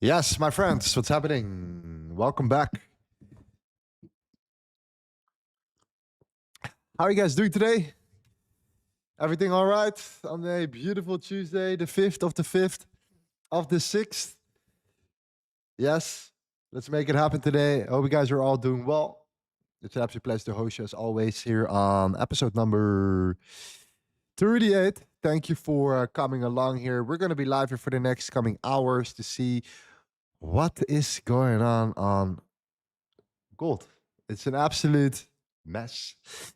Yes, my friends, what's happening? Welcome back. How are you guys doing today? Everything all right on a beautiful Tuesday, the 5th of the 5th of the 6th? Yes, let's make it happen today. Hope you guys are all doing well. It's an absolute pleasure to host you as always here on episode number 38. Thank you for coming along here. We're going to be live here for the next coming hours to see what is going on gold. It's an absolute mess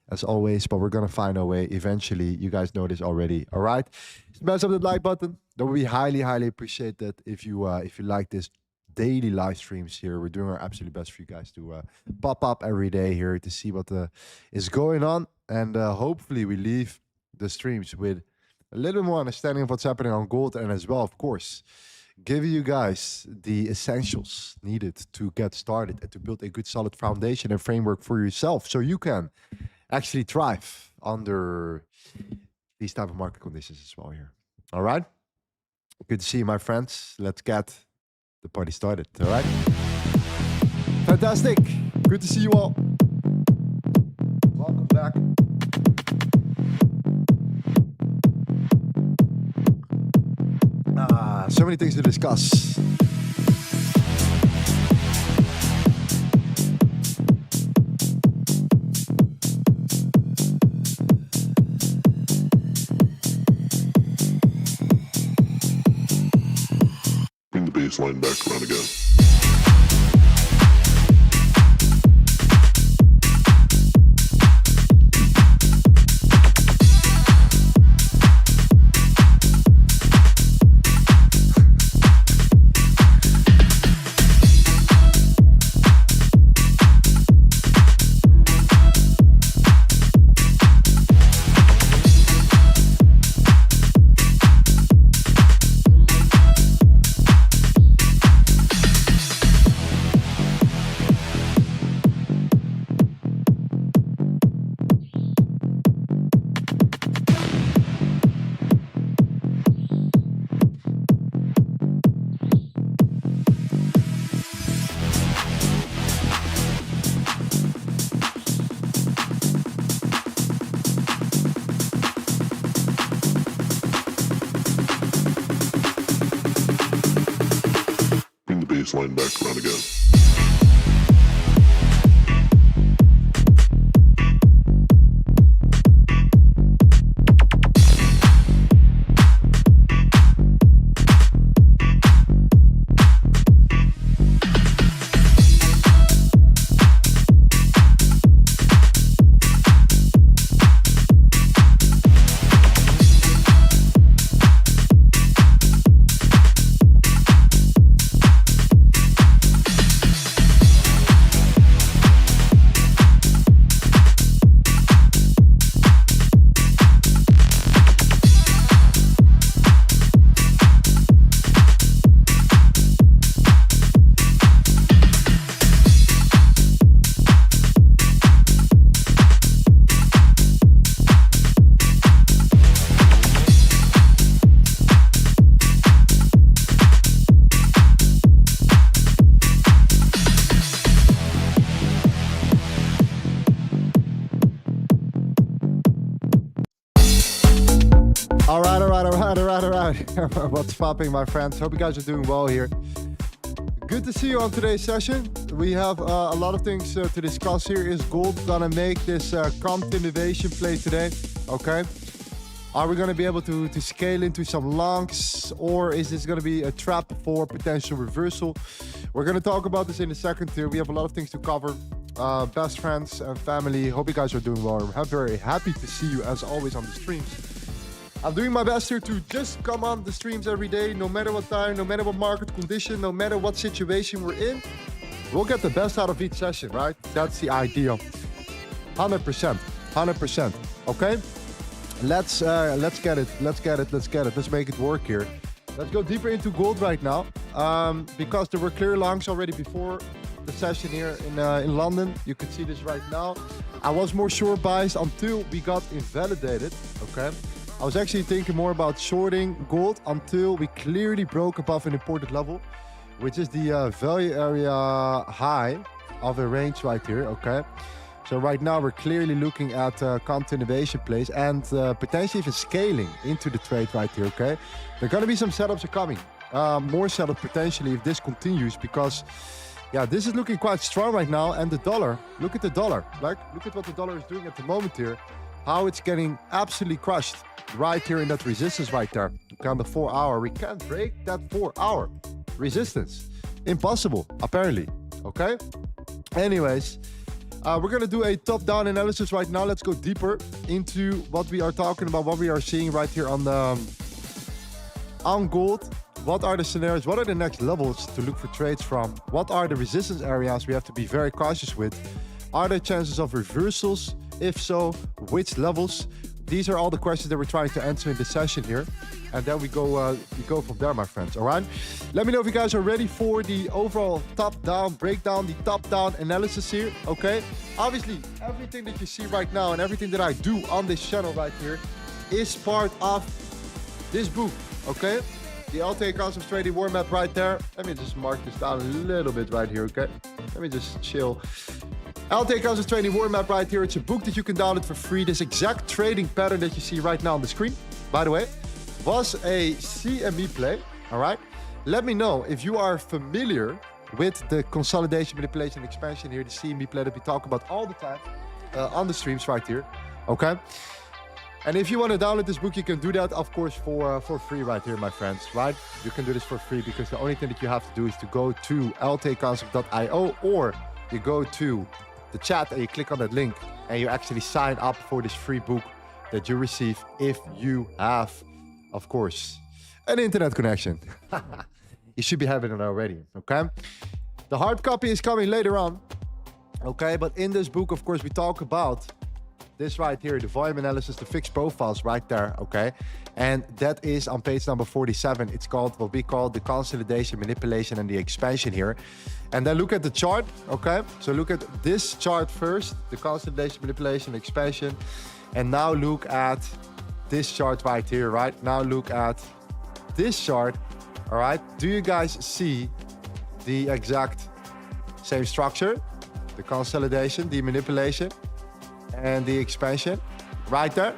as always, but we're gonna find a way eventually. You guys know this already. All right, smash up the like button. That would be highly appreciate that if you like this daily live streams here. We're doing our absolute best for you guys to pop up every day here to see what is going on, and hopefully we leave the streams with a little more understanding of what's happening on gold, and as well, of course, giving you guys the essentials needed to get started and to build a good solid foundation and framework for yourself so you can actually thrive under these type of market conditions as well here. All right, good to see you, my friends. Let's get the party started. All right, fantastic, good to see you all. Welcome back. So many things to discuss. Bring the baseline back around again. Baseline back around again. What's popping, my friends? Hope you guys are doing well here. Good to see you on today's session. We have a lot of things to discuss here. Is gold gonna make this continuation play today? Okay. Are we gonna be able to scale into some longs, or is this gonna be a trap for potential reversal? We're gonna talk about this in a second here. We have a lot of things to cover. Best friends and family, hope you guys are doing well. I'm very happy to see you as always on the streams. I'm doing my best here to just come on the streams every day, no matter what time, no matter what market condition, no matter what situation we're in. We'll get the best out of each session, right? That's the idea. 100%. Okay? Let's get it. Let's make it work here. Let's go deeper into gold right now, because there were clear longs already before the session here in London. You can see this right now. I was more short buys until we got invalidated. Okay. I was actually thinking more about shorting gold until we clearly broke above an important level. which is the value area high of a range right here, okay? So right now we're clearly looking at continuation plays and potentially even scaling into the trade right here, okay? There are gonna be some setups are coming. More setups potentially if this continues, because yeah, this is looking quite strong right now. And the dollar, look at the dollar, like look at what the dollar is doing at the moment here, how it's getting absolutely crushed right here in that resistance right there. Okay, on the 4 hour, we can't break that 4 hour resistance. Impossible, apparently, okay? Anyways, we're gonna do a top-down analysis right now. Let's go deeper into what we are talking about, what we are seeing right here on the on gold. What are the scenarios? What are the next levels to look for trades from? What are the resistance areas we have to be very cautious with? Are there chances of reversals? If so, which levels? These are all the questions that we're trying to answer in this session here. And then we go from there, my friends, all right? Let me know if you guys are ready for the overall top-down breakdown, the top-down analysis here, okay? Obviously, everything that you see right now and everything that I do on this channel right here is part of this book, okay? The LTA Concepts Trading War Map right there. Let me just mark this down a little bit right here, okay? Let me just chill. LTA Concepts Trading War Map right here. It's a book that you can download for free. This exact trading pattern that you see right now on the screen, by the way, was a CME play, all right? Let me know if you are familiar with the consolidation, manipulation, and expansion here, the CME play that we talk about all the time on the streams right here, okay? And if you want to download this book, you can do that, of course, for free right here, my friends, right? You can do this for free because the only thing that you have to do is to go to ltaconcept.io, or you go to the chat and you click on that link and you actually sign up for this free book that you receive if you have, of course, an internet connection. You should be having it already, okay? The hard copy is coming later on, okay? But in this book, of course, we talk about this right here, the volume analysis, the fixed profiles right there, okay? And that is on page number 47. It's called what we call the consolidation, manipulation, and the expansion here. And then look at the chart, okay? So look at this chart first, the consolidation, manipulation, expansion. And now look at this chart right here, right? Now look at this chart, all right? Do you guys see the exact same structure? The consolidation, the manipulation, and the expansion right there?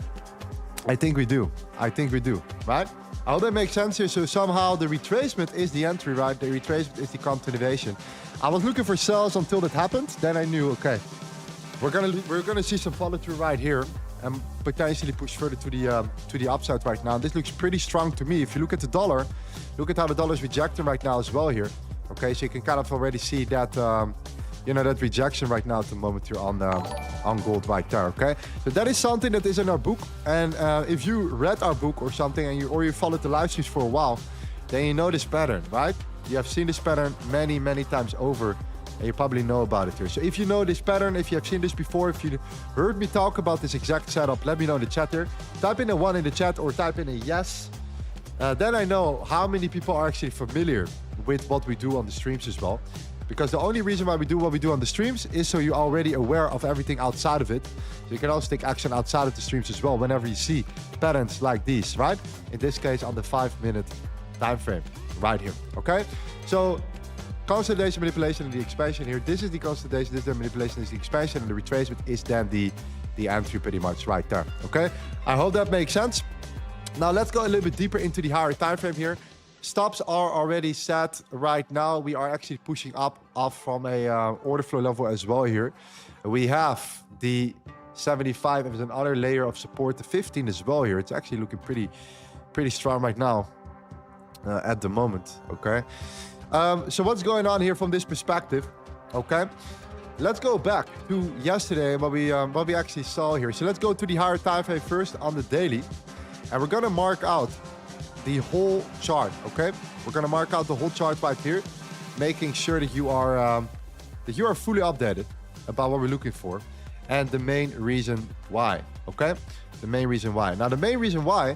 I think we do. I think we do, right? I hope that makes sense here. So somehow the retracement is the entry, right? The retracement is the continuation. I was looking for sales until that happened. Then I knew, okay, we're gonna see some follow through right here and potentially push further to the upside right now. This looks pretty strong to me. If you look at the dollar, look at how the dollar is rejecting right now as well here. Okay, so you can kind of already see that you know, that rejection right now at the moment here on gold right there, okay? So that is something that is in our book. And if you read our book or something and you followed the live streams for a while, then you know this pattern, right? You have seen this pattern many, many times over, and you probably know about it here. So if you know this pattern, if you have seen this before, if you heard me talk about this exact setup, let me know in the chat here. Type in a 1 in the chat or type in a yes. Then I know how many people are actually familiar with what we do on the streams as well. Because the only reason why we do what we do on the streams is so you're already aware of everything outside of it. So you can also take action outside of the streams as well whenever you see patterns like these, right? In this case, on the 5-minute time frame, right here, okay? So consolidation, manipulation, and the expansion here. This is the consolidation, this is the manipulation, this is the expansion, and the retracement is then the entry pretty much right there, okay? I hope that makes sense. Now let's go a little bit deeper into the higher time frame here. Stops are already set right now. We are actually pushing up off from a order flow level as well here. We have the 75 as another layer of support, the 15 as well here. It's actually looking pretty strong right now at the moment, okay? So what's going on here from this perspective, okay? Let's go back to yesterday, what we actually saw here. So let's go to the higher time frame first on the daily. And we're gonna mark out the whole chart, okay? We're gonna mark out the whole chart right here, making sure that you are fully updated about what we're looking for and the main reason why, okay? The main reason why. Now, the main reason why,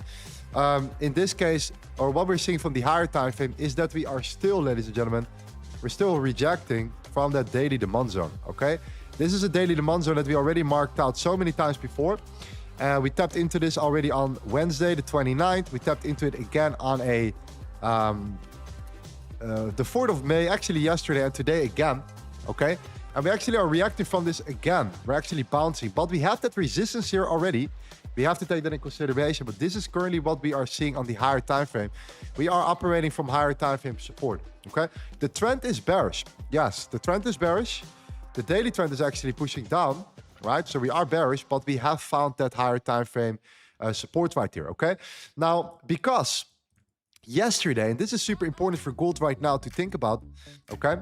in this case, or what we're seeing from the higher time frame, is that we are still, ladies and gentlemen, we're still rejecting from that daily demand zone, okay? This is a daily demand zone that we already marked out so many times before. We tapped into this already on Wednesday, the 29th. We tapped into it again on a the 4th of May, actually yesterday and today again, okay? And we actually are reacting from this again. We're actually bouncing, but we have that resistance here already. We have to take that in consideration, but this is currently what we are seeing on the higher time frame. We are operating from higher time frame support, okay? The trend is bearish. Yes, the trend is bearish. The daily trend is actually pushing down, right? So we are bearish, but we have found that higher time frame support right here, okay? Now, because yesterday, and this is super important for gold right now to think about, okay?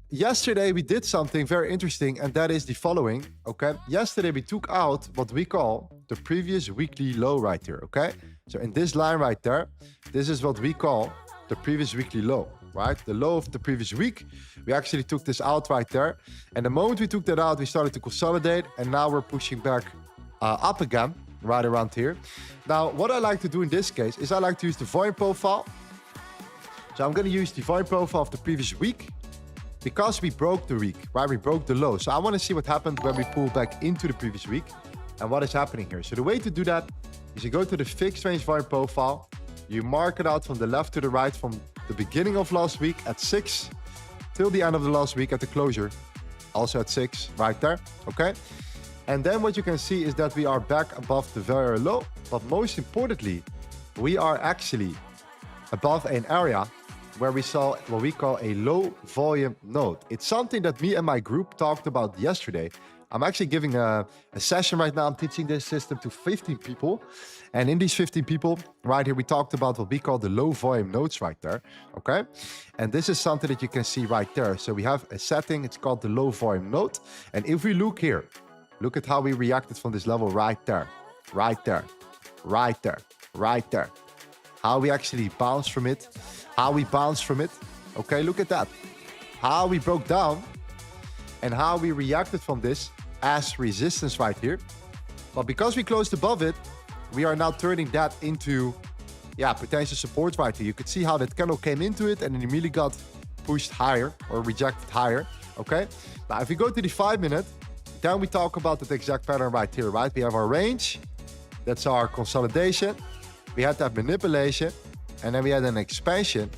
Yesterday, we did something very interesting, and that is the following, okay? Yesterday, we took out what we call the previous weekly low right here, okay? So in this line right there, this is what we call the previous weekly low, right? The low of the previous week. We actually took this out right there. And the moment we took that out, we started to consolidate, and now we're pushing back up again, right around here. Now, what I like to do in this case is I like to use the volume profile. So I'm going to use the volume profile of the previous week because we broke the week, right? We broke the low. So I want to see what happened when we pull back into the previous week and what is happening here. So the way to do that is you go to the fixed range volume profile. You mark it out from the left to the right from the beginning of last week at 6 till the end of the last week at the closure. Also at 6 right there, okay? And then what you can see is that we are back above the very low, but most importantly, we are actually above an area where we saw what we call a low volume node. It's something that me and my group talked about yesterday. I'm actually giving a session right now. I'm teaching this system to 15 people. And in these 15 people, right here, we talked about what we call the low volume nodes right there, okay? And this is something that you can see right there. So we have a setting, it's called the low volume node. And if we look here, look at how we reacted from this level right there, right there, right there, right there. How we actually bounced from it, how we bounced from it. Okay, look at that. How we broke down and how we reacted from this as resistance right here. But because we closed above it, we are now turning that into, yeah, potential support right here. You could see how that candle came into it and it immediately got pushed higher or rejected higher, okay? Now, if we go to the 5 minute, then we talk about that exact pattern right here, right? We have our range, that's our consolidation. We had that manipulation, and then we had an expansion,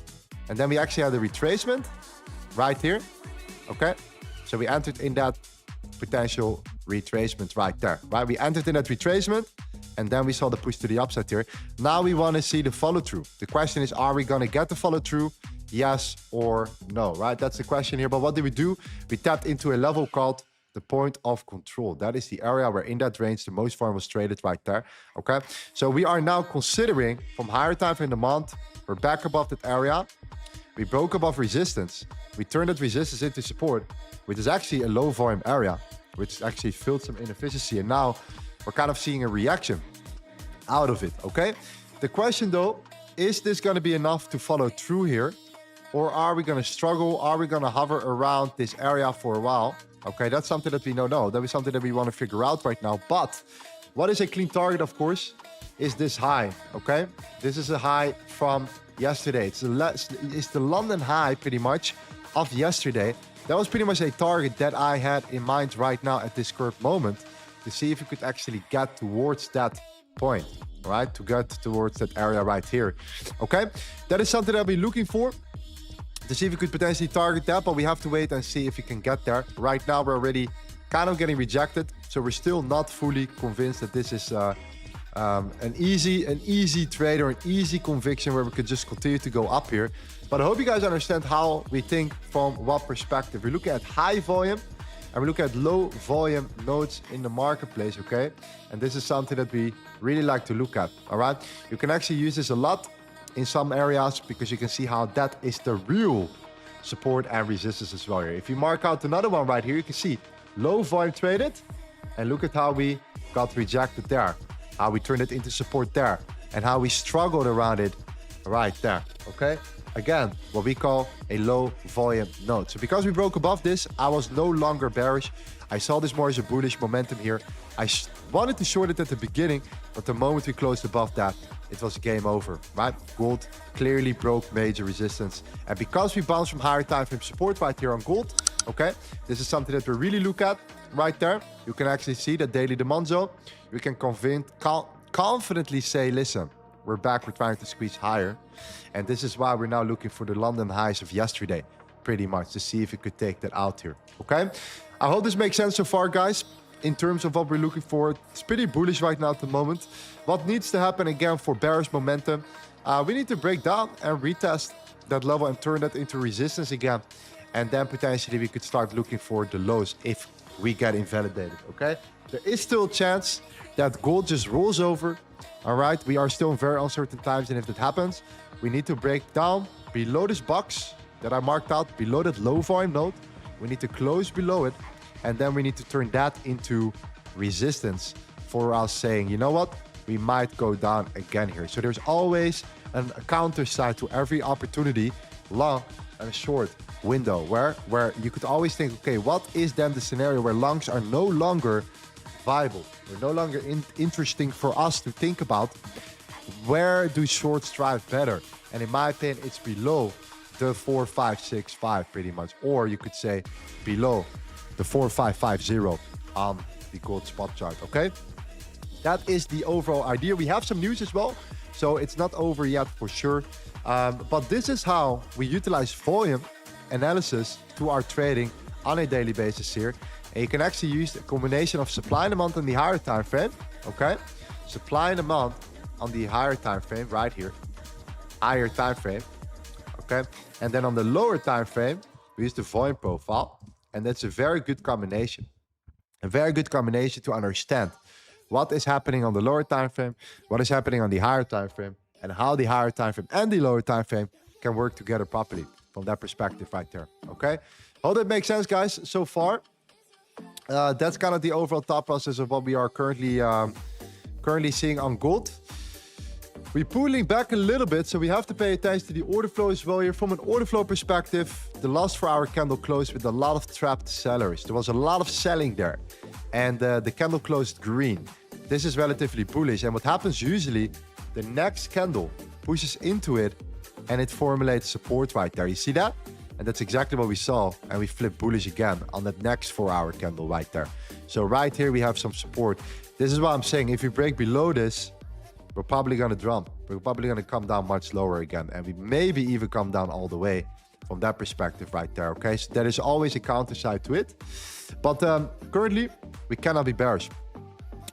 and then we actually had a retracement right here, okay? So we entered in that potential retracement right there, right? We entered in that retracement, and then we saw the push to the upside here. Now we want to see the follow through. The question is, are we going to get the follow through? Yes or no, right? That's the question here. But what did we do? We tapped into a level called the point of control. That is the area where in that range the most volume was traded right there, okay? So we are now considering from higher time frame demand, we're back above that area. We broke above resistance. We turned that resistance into support, which is actually a low volume area, which actually filled some inefficiency. And now we're kind of seeing a reaction out of it, okay? The question though, is this going to be enough to follow through here? Or are we going to struggle? Are we going to hover around this area for a while? Okay, that's something that we don't know. That is something that we want to figure out right now. But what is a clean target, of course, is this high, okay? This is a high from yesterday. It's the London high, pretty much, of yesterday. That was pretty much a target that I had in mind right now at this current moment to see if we could actually get towards that point, right? To get towards that area right here, okay? That is something that I'll be looking for, to see if we could potentially target that, but we have to wait and see if we can get there. Right now, we're already kind of getting rejected, so we're still not fully convinced that this is an easy trade or an easy conviction where we could just continue to go up here. But I hope you guys understand how we think from what perspective. We look at high volume and we look at low volume nodes in the marketplace, okay? And this is something that we really like to look at, all right? You can actually use this a lot in some areas because you can see how that is the real support and resistance as well here. If you mark out another one right here, you can see low volume traded, and look at how we got rejected there, how we turned it into support there, and how we struggled around it right there, okay? Again, what we call a low volume node. So because we broke above this, I was no longer bearish. I saw this more as a bullish momentum here. I wanted to short it at the beginning, but the moment we closed above that, it was game over, right? Gold clearly broke major resistance. And because we bounced from higher time frame support right here on gold, okay? This is something that we really look at right there. You can actually see the daily demand zone. We can confidently say, listen, we're back. We're trying to squeeze higher. And this is why we're now looking for the London highs of yesterday, pretty much, to see if we could take that out here. Okay? I hope this makes sense so far, guys. In terms of what we're looking for, it's pretty bullish right now at the moment. What needs to happen again for bearish momentum? We need to break down and retest that level and turn that into resistance again. And then potentially we could start looking for the lows if we get invalidated, okay? There is still a chance that gold just rolls over, all right? We are still in very uncertain times, and if that happens, we need to break down below this box that I marked out, below that low volume node. We need to close below it, and then we need to turn that into resistance for us saying, you know what? We might go down again here. So there's always a counter side to every opportunity, long and short window, where you could always think, okay, what is then the scenario where longs are no longer viable? They're no longer interesting for us to think about. Where do shorts thrive better? And in my opinion, it's below the 4565 pretty much, or you could say below the 4550 on the gold spot chart. Okay, that is the overall idea. We have some news as well, so it's not over yet for sure, but this is how we utilize volume analysis to our trading on a daily basis here. And you can actually use a combination of supply and demand on the higher time frame. Okay, supply and demand on the higher time frame right here, higher time frame. Okay, and then on the lower time frame we use the volume profile, and that's a very good combination. A very good combination to understand what is happening on the lower time frame, what is happening on the higher time frame, and how the higher time frame and the lower time frame can work together properly from that perspective right there. Okay, hope that makes sense, guys, so far. That's kind of the overall thought process of what we are currently seeing on gold. We're pulling back a little bit, so we have to pay attention to the order flow as well here. From an order flow perspective, the last 4-hour candle closed with a lot of trapped sellers. There was a lot of selling there, and the candle closed green. This is relatively bullish, and what happens usually, the next candle pushes into it and it formulates support right there. You see that? And that's exactly what we saw, and we flipped bullish again on that next 4-hour candle right there. So right here we have some support. This is what I'm saying. If we break below this, we're probably going to drop. We're probably going to come down much lower again, and we maybe even come down all the way from that perspective right there. Okay, so there is always a counter side to it, but currently we cannot be bearish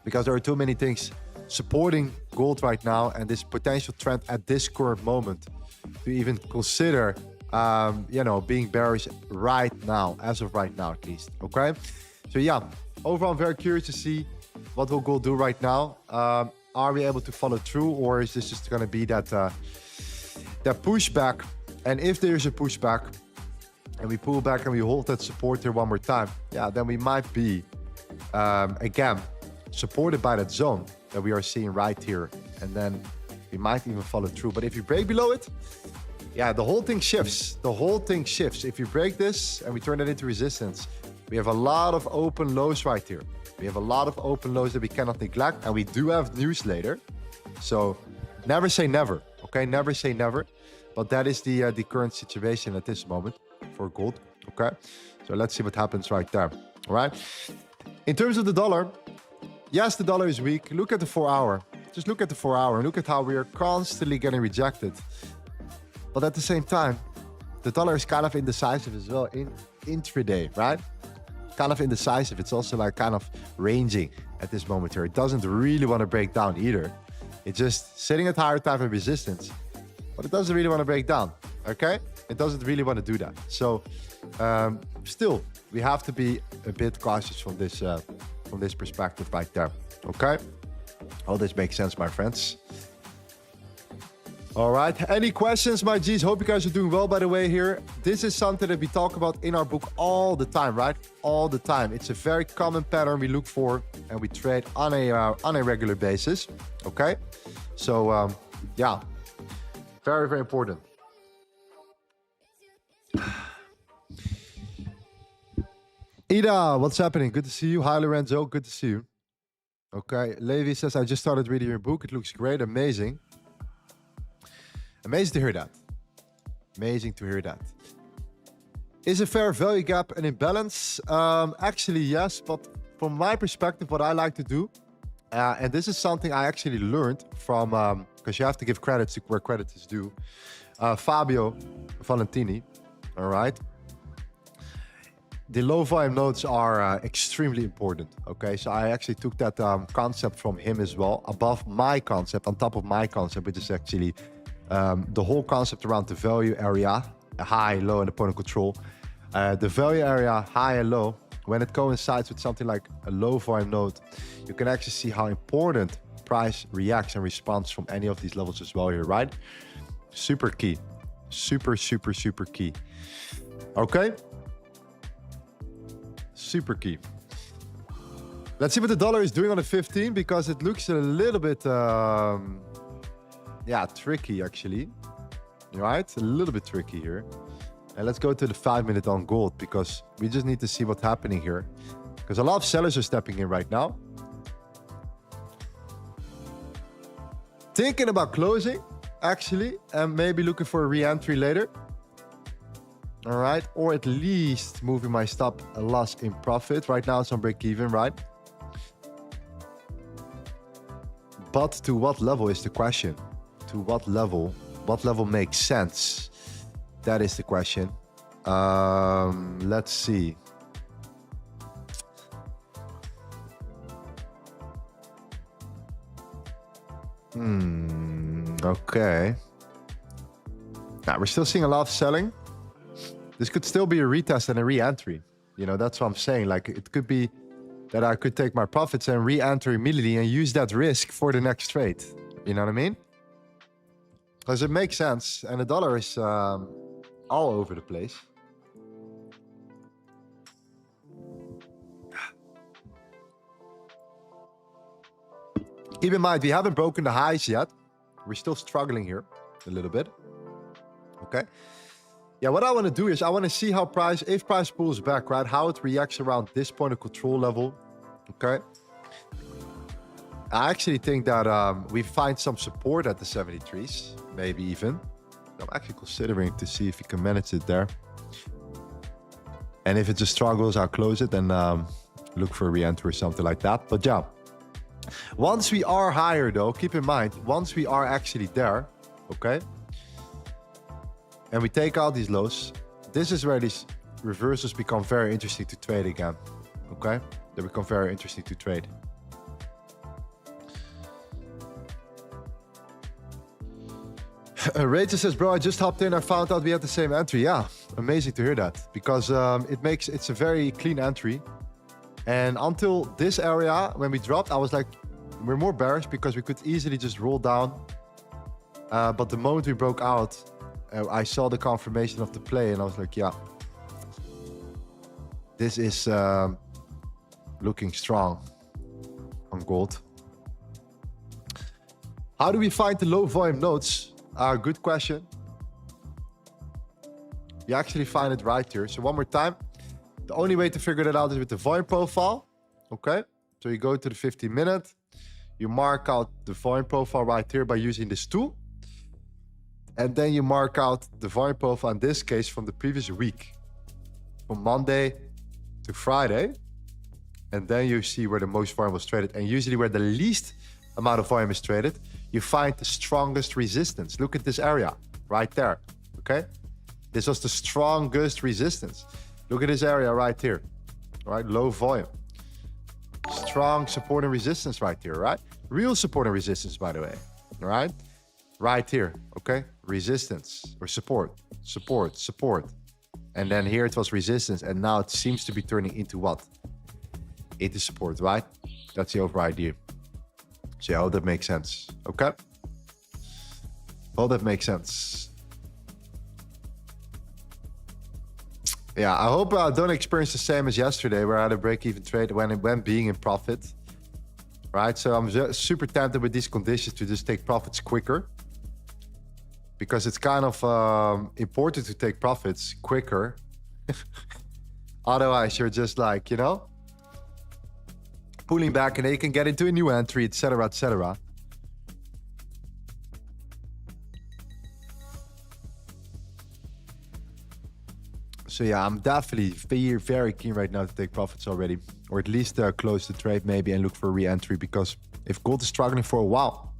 because there are too many things supporting gold right now and this potential trend at this current moment to even consider you know, being bearish right now, as of right now at least. Okay, so yeah, overall I'm very curious to see what will gold do right now. Are we able to follow through, or is this just going to be that that pushback? And if there's a pushback and we pull back and we hold that support here one more time, yeah, then we might be again supported by that zone that we are seeing right here, and then we might even follow through. But if you break below it, yeah, the whole thing shifts. The whole thing shifts. If you break this and we turn it into resistance, we have a lot of open lows right here. We have a lot of open lows that we cannot neglect, and we do have news later. So never say never, okay? Never say never. But that is the current situation at this moment for gold, okay? So let's see what happens right there, all right? In terms of the dollar, yes, the dollar is weak. Look at the 4-hour. Just look at the 4-hour and look at how we are constantly getting rejected. But at the same time, the dollar is kind of indecisive as well in intraday, right? Kind of indecisive. It's also like kind of ranging at this moment here. It doesn't really want to break down either. It's just sitting at higher time of resistance, but it doesn't really want to break down. Okay, it doesn't really want to do that. So still, we have to be a bit cautious from this perspective right there. Okay, all this makes sense, my friends. All right, any questions, my G's? Hope you guys are doing well, by the way, here. This is something that we talk about in our book all the time, right? All the time. It's a very common pattern we look for and we trade on a regular basis, okay? So, yeah, very, very important. Ida, what's happening? Good to see you. Hi, Lorenzo. Good to see you. Okay, Levi says, I just started reading your book. It looks great. Amazing. Amazing to hear that. Amazing to hear that. Is a fair value gap an imbalance? Actually, yes. But from my perspective, what I like to do, and this is something I actually learned from because you have to give credit to where credit is due. Fabio Valentini, all right. The low volume nodes are extremely important, okay? So I actually took that concept from him as well, above my concept, on top of my concept, which is actually the whole concept around the value area, high, low, and opponent control. The value area, high and low, when it coincides with something like a low volume node, you can actually see how important price reacts and responds from any of these levels as well here, right? Super key. Super, super, super key. Okay? Super key. Let's see what the dollar is doing on the 15, because it looks a little bit, yeah, tricky actually. Right? A little bit tricky here. And let's go to the 5-minute on gold, because we just need to see what's happening here. Because a lot of sellers are stepping in right now. Thinking about closing, actually, and maybe looking for a re-entry later. All right, or at least moving my stop loss in profit. Right now it's on break even, right? But to what level is the question? To what level? What level makes sense? That is the question. Let's see. Okay. Now we're still seeing a lot of selling. This could still be a retest and a re-entry. You know, that's what I'm saying. Like, it could be that I could take my profits and re-enter immediately and use that risk for the next trade. You know what I mean? Because it makes sense. And the dollar is all over the place. Keep in mind, we haven't broken the highs yet. We're still struggling here a little bit. Okay. Yeah, what I want to do is I want to see how price, if price pulls back, right, how it reacts around this point of control level. Okay. I actually think that we find some support at the 73s, maybe even. I'm actually considering to see if we can manage it there. And if it just struggles, I'll close it and look for a re-entry or something like that. But yeah, once we are higher though, keep in mind, once we are actually there, okay, and we take out these lows, this is where these reversals become very interesting to trade again. Okay, they become very interesting to trade. Rachel says, bro, I just hopped in, I found out we had the same entry. Yeah, amazing to hear that, because it's a very clean entry. And until this area, when we dropped, I was like, we're more bearish because we could easily just roll down. But the moment we broke out, I saw the confirmation of the play and I was like, yeah, this is looking strong on gold. How do we find the low volume nodes? Good question. You actually find it right here. So one more time. The only way to figure that out is with the volume profile. Okay. So you go to the 15-minute. You mark out the volume profile right here by using this tool. And then you mark out the volume profile, in this case, from the previous week. From Monday to Friday. And then you see where the most volume was traded. And usually where the least amount of volume is traded, you find the strongest resistance. Look at this area right there. Okay. This was the strongest resistance. Look at this area right here. All right. Low volume. Strong support and resistance right here, right? Real support and resistance, by the way. All right. Right here. Okay. Resistance or support, support, support. And then here it was resistance. And now it seems to be turning into what? Into support, right? That's the overall idea. So yeah, I hope that makes sense. Okay. Hope that makes sense. Yeah, I hope I don't experience the same as yesterday where I had a break-even trade when being in profit. Right, so I'm super tempted with these conditions to just take profits quicker. Because it's kind of important to take profits quicker. Otherwise, you're just like, you know, pulling back and then you can get into a new entry, etc., etc. So yeah, I'm definitely very keen right now to take profits already, or at least close the trade maybe and look for a re-entry, because if gold is struggling for a while,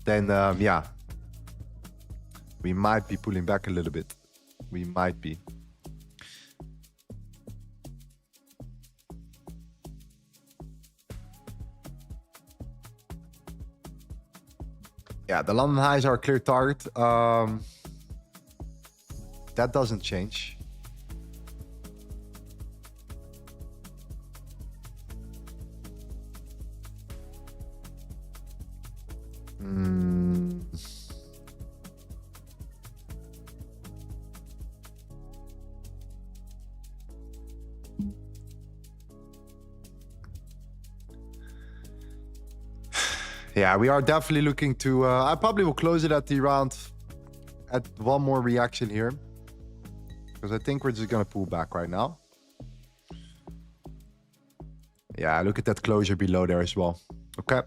then yeah, we might be pulling back a little bit. We might be. Yeah, the London highs are a clear target. That doesn't change. Yeah, we are definitely looking to... I probably will close it at the round at one more reaction here. Because I think we're just going to pull back right now. Yeah, look at that closure below there as well. Okay.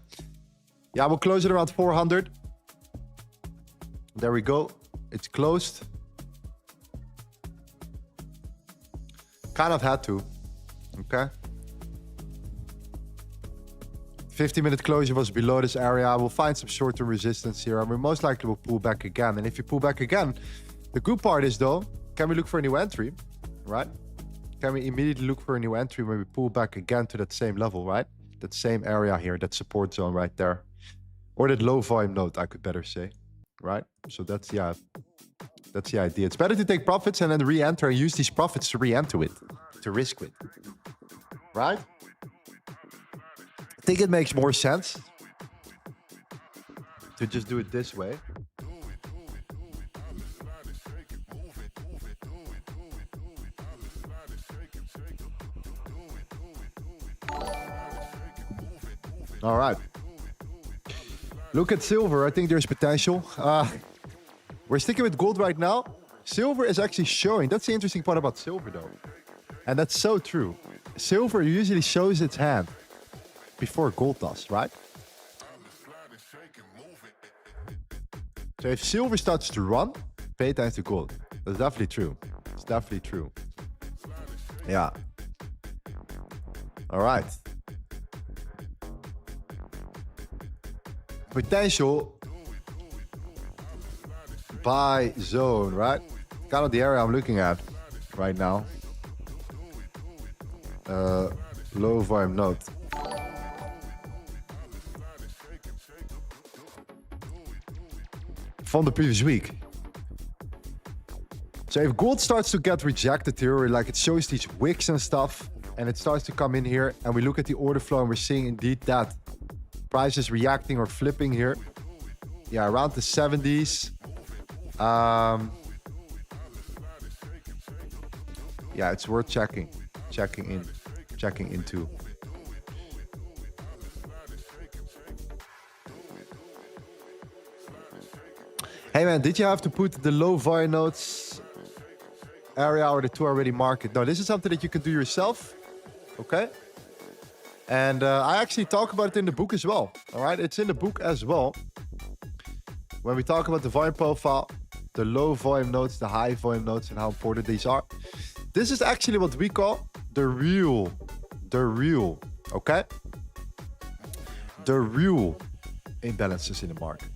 Yeah, we'll close it around 400. There we go. It's closed. Kind of had to. Okay. 50-minute closure was below this area. We'll find some short-term resistance here, and we most likely will pull back again. And if you pull back again, the good part is though, can we look for a new entry, right? Can we immediately look for a new entry when we pull back again to that same level, right? That same area here, that support zone right there. Or that low volume node, I could better say, right? So that's, yeah, that's the idea. It's better to take profits and then re-enter and use these profits to re-enter with, to risk with, right? I think it makes more sense to just do it this way. All right. Look at silver. I think there's potential. We're sticking with gold right now. Silver is actually showing. That's the interesting part about silver, though. And that's so true. Silver usually shows its hand before gold does, right? So if silver starts to run, pay attention to gold. That's definitely true. It's definitely true. Yeah. All right. Potential buy zone, right? Kind of the area I'm looking at right now. Low volume node. From the previous week. So if gold starts to get rejected here, like it shows these wicks and stuff, and it starts to come in here, and we look at the order flow and we're seeing indeed that price is reacting or flipping here. Yeah, around the 70s. Yeah, it's worth checking into. Hey man, did you have to put the low volume nodes area or the two already marked? No, this is something that you can do yourself. Okay. And I actually talk about it in the book as well. All right, it's in the book as well. When we talk about the volume profile, the low volume nodes, the high volume nodes, and how important these are. This is actually what we call the real, okay? The real imbalances in the market.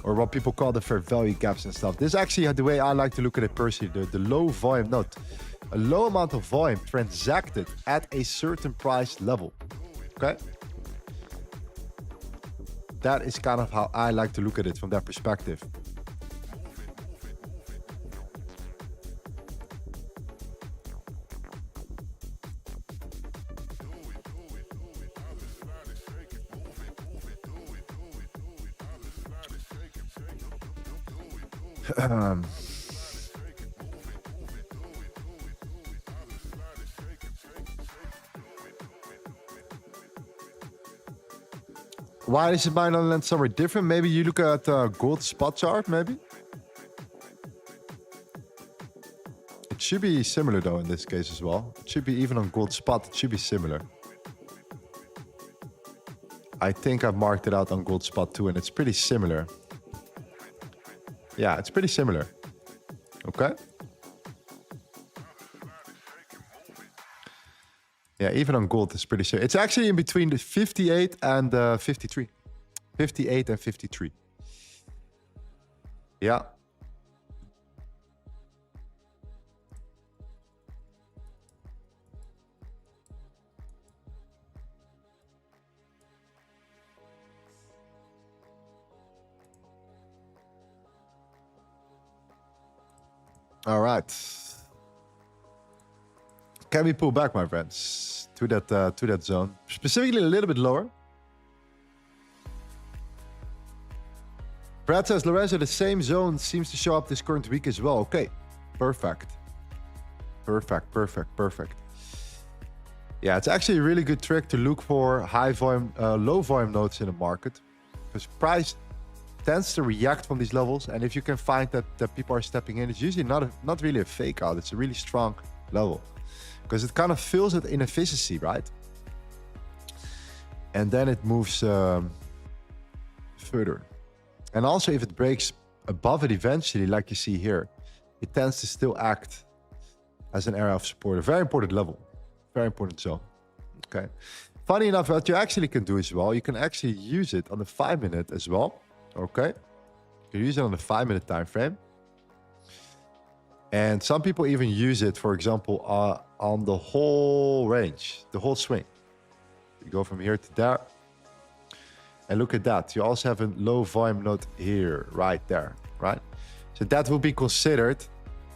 Or what people call the fair value gaps and stuff. This is actually the way I like to look at it personally, the low volume node. A low amount of volume transacted at a certain price level, okay? That is kind of how I like to look at it from that perspective. Why is it buying on land somewhere different? Maybe you look at gold spot chart, maybe? It should be similar though in this case as well. It should be even on gold spot, it should be similar. I think I've marked it out on gold spot too and it's pretty similar. Yeah, it's pretty similar. Okay. Yeah, even on gold, it's pretty sure. It's actually in between the 58 and 53. 58 and 53. Yeah. All right. Can we pull back, my friends, to that zone? Specifically a little bit lower. Brad says, Lorenzo, the same zone seems to show up this current week as well. Okay, perfect. Perfect. Yeah, it's actually a really good trick to look for high volume, low volume nodes in the market, because price tends to react from these levels. And if you can find that people are stepping in, it's usually not really a fake out. It's a really strong level because it kind of fills it in efficiency, right? And then it moves further. And also if it breaks above it eventually, like you see here, it tends to still act as an area of support. A very important level, very important zone. Okay. Funny enough, what you actually can do as well, you can actually use it on the 5 minute as well. Okay. You can use it on the 5 minute time frame. And some people even use it, for example, on the whole range, the whole swing. You go from here to there. And look at that. You also have a low volume node here, right there, right? So that will be considered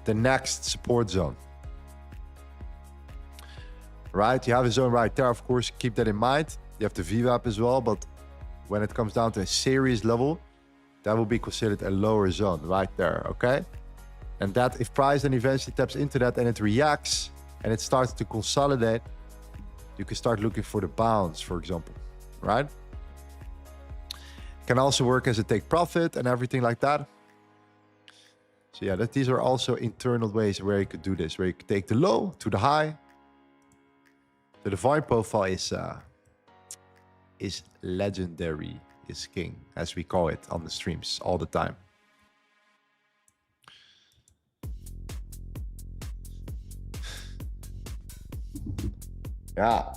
the next support zone. Right? You have a zone right there, of course, keep that in mind. You have the VWAP as well, but when it comes down to a serious level, that will be considered a lower zone right there, okay? And that if price then eventually taps into that and it reacts and it starts to consolidate, you can start looking for the bounce, for example, right? Can also work as a take profit and everything like that. So yeah, these are also internal ways where you could do this, where you could take the low to the high. So the volume profile is legendary, is king, as we call it on the streams all the time. Yeah.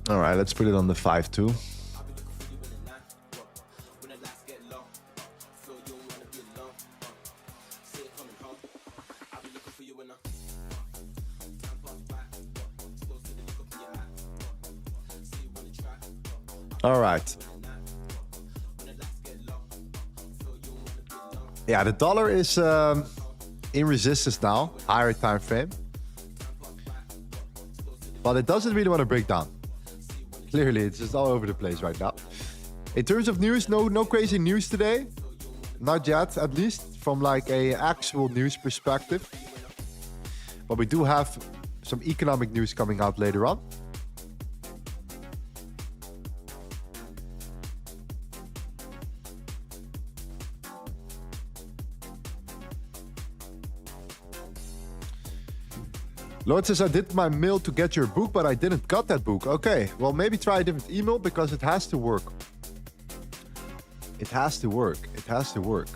All right, let's put it on the 5-2. All right. Yeah, the dollar is in resistance now, higher time frame. But it doesn't really want to break down. Clearly, it's just all over the place right now. In terms of news, no crazy news today. Not yet, at least from like a actual news perspective. But we do have some economic news coming out later on. Lord says, I did my mail to get your book, but I didn't got that book. Okay, well, maybe try a different email because it has to work. It has to work. It has to work.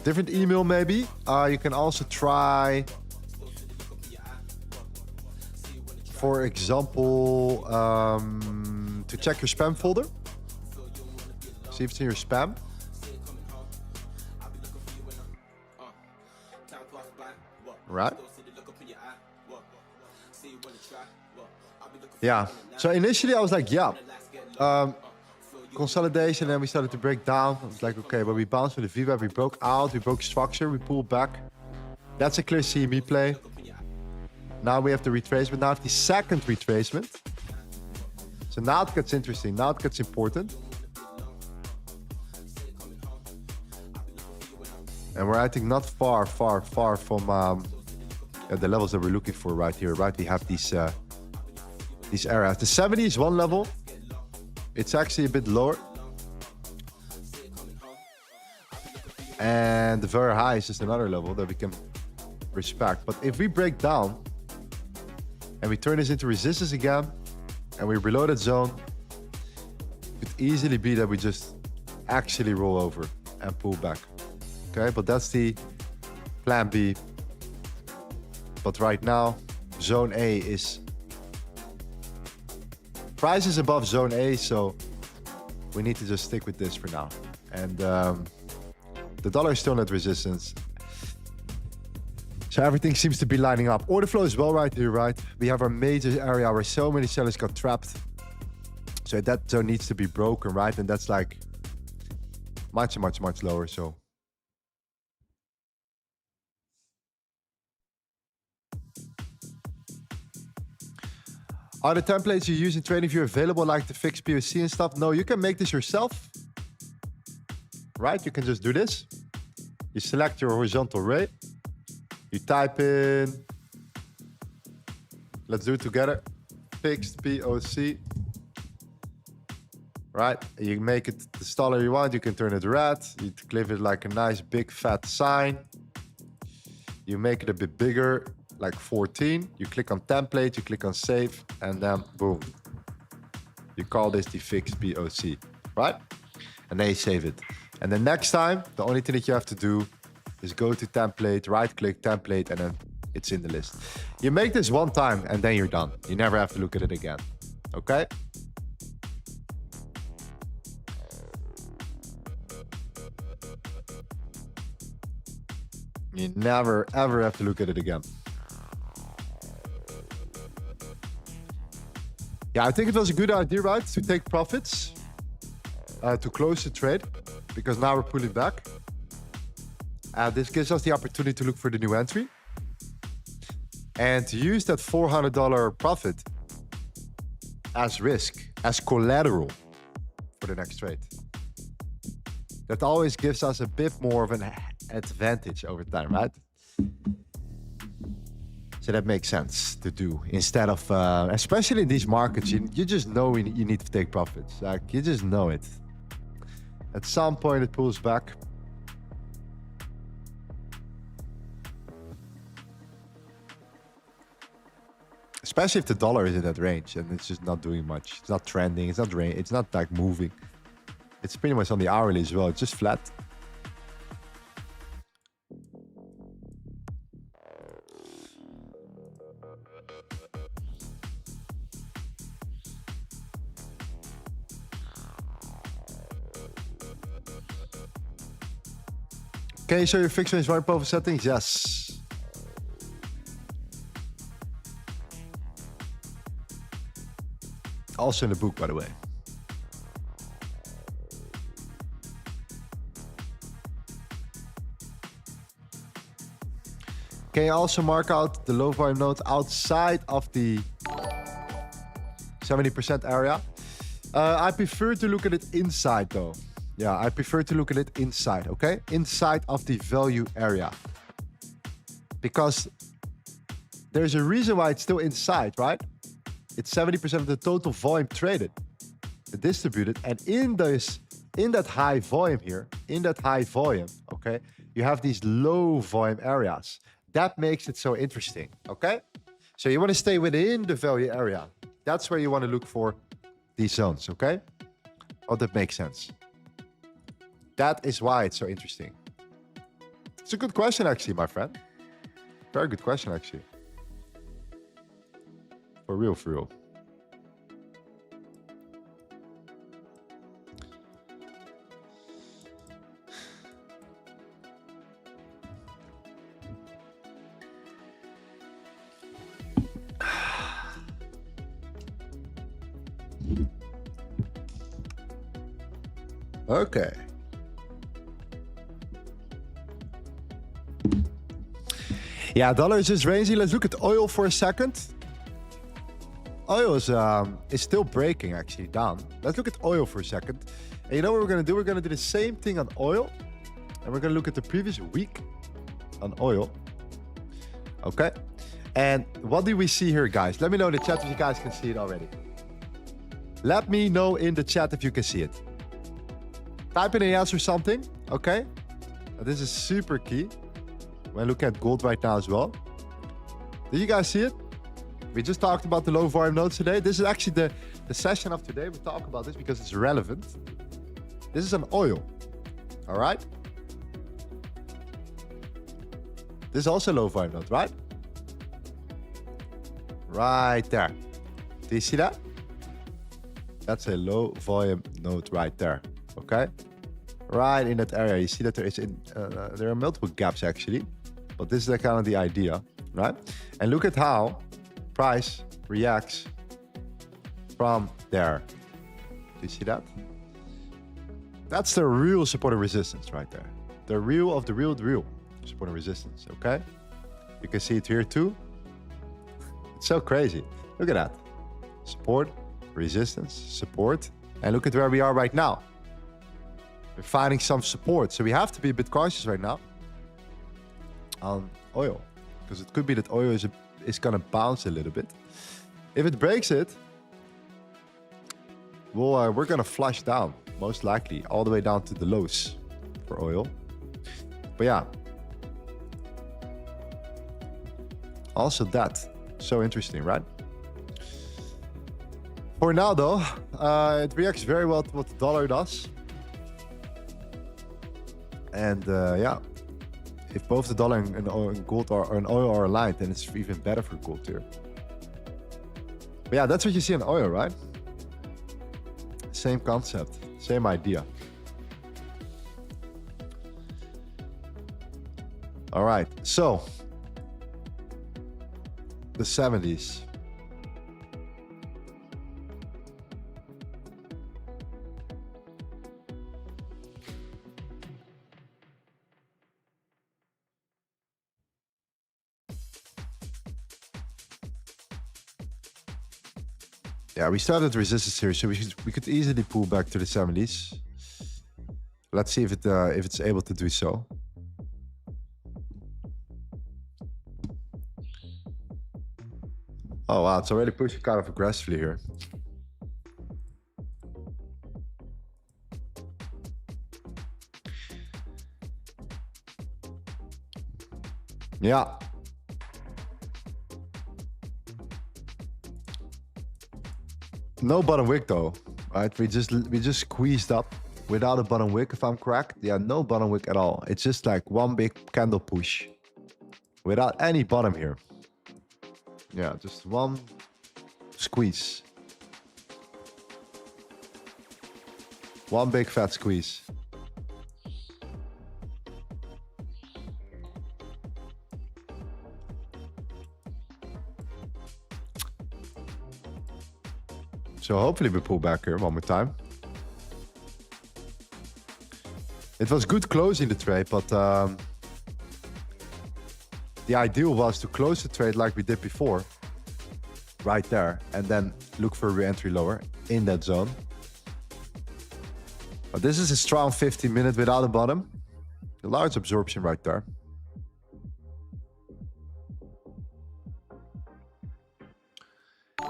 Different email, maybe. You can also try, for example, to check your spam folder. See if it's in your spam. Right. Yeah. So initially I was like, yeah, consolidation. Then we started to break down. I was like, okay, but we bounced with the VWAP. We broke out. We broke structure. We pulled back. That's a clear CME play. Now we have the retracement. Now the second retracement. So now it gets interesting. Now it gets important. And we're, I think, not far from the levels that we're looking for right here, right? We have these areas. The 70 is one level. It's actually a bit lower. And the very high is just another level that we can respect. But if we break down and we turn this into resistance again, and we're below that zone, it could easily be that we just actually roll over and pull back. Okay, but that's the plan B. But right now, zone A is... price is above zone A, so we need to just stick with this for now. And the dollar is still at resistance. So everything seems to be lining up. Order flow is well right here, right? We have our major area where so many sellers got trapped. So that zone needs to be broken, right? And that's like much, much, much lower, so... Are the templates you use in TradingView available, like the fixed POC and stuff? No, you can make this yourself. Right? You can just do this. You select your horizontal ray. You type in... let's do it together. Fixed POC. Right? You make it the color you want. You can turn it red. You give it like a nice big fat sign. You make it a bit bigger, like 14. You click on template, you click on save, and then boom. You call this the fixed POC, right? And then you save it. And then next time, the only thing that you have to do is go to template, right click template, and then it's in the list. You make this one time and then you're done. You never have to look at it again, okay? You never ever have to look at it again. Yeah, I think it was a good idea, right? To take profits, to close the trade, because now we're pulling back. This gives us the opportunity to look for the new entry and to use that $400 profit as risk, as collateral for the next trade. That always gives us a bit more of an advantage over time, right? So that makes sense to do instead of, especially in these markets, you just know you need to take profits. Like, you just know it. At some point it pulls back. Especially if the dollar is in that range and it's just not doing much. It's not trending, it's not like moving. It's pretty much on the hourly as well, it's just flat. Can you show your fixed range right above settings? Yes. Also in the book, by the way. Can you also mark out the low volume node outside of the 70% area? I prefer to look at it inside though. Yeah, I prefer to look at it inside, okay? Inside of the value area. Because there's a reason why it's still inside, right? It's 70% of the total volume traded, distributed. And in that high volume here, okay, you have these low volume areas. That makes it so interesting, okay? So you want to stay within the value area. That's where you want to look for these zones, okay? Oh, that makes sense. That is why it's so interesting. It's a good question, actually, my friend. Very good question, actually. For real, for real. Okay. Yeah, dollar is just rangy. Let's look at oil for a second. Oil is still breaking actually down. Let's look at oil for a second. And you know what we're gonna do? We're gonna do the same thing on oil. And we're gonna look at the previous week on oil. Okay. And what do we see here, guys? Let me know in the chat if you guys can see it already. Let me know in the chat if you can see it. Type in a yes or something, okay? This is super key. When looking at gold right now as well. Do you guys see it? We just talked about the low volume nodes today. This is actually the session of today. We talk about this because it's relevant. This is an oil. All right. This is also low volume node, right? Right there. Do you see that? That's a low volume node right there. Okay. Right in that area. You see that there are multiple gaps actually, but this is kind of the idea, right? And look at how price reacts from there. Do you see that? That's the real support and resistance right there. The real of the real support and resistance, okay? You can see it here too. It's so crazy. Look at that. Support, resistance, support. And look at where we are right now. We're finding some support. So we have to be a bit cautious right now on oil. Because it could be that oil is going to bounce a little bit. If it breaks it, well, we're going to flush down, most likely, all the way down to the lows for oil. But yeah. Also that. So interesting, right? For now, though, it reacts very well to what the dollar does. And yeah, if both the dollar and gold and oil are aligned, then it's even better for gold here. But yeah, that's what you see in oil, right? Same concept, same idea. All right, so the 70s. Yeah, we started resistance here, so we could easily pull back to the 70s. Let's see if it's able to do so. Oh wow, it's already pushing kind of aggressively here. Yeah. No bottom wick though, right? We just squeezed up without a bottom wick, if I'm correct. Yeah, no bottom wick at all. It's just like one big candle push without any bottom here. Yeah, just one squeeze. One big fat squeeze. So hopefully we pull back here one more time. It was good closing the trade, but the ideal was to close the trade like we did before, right there, and then look for a re-entry lower in that zone. But this is a strong 15-minute without a bottom. A large absorption right there.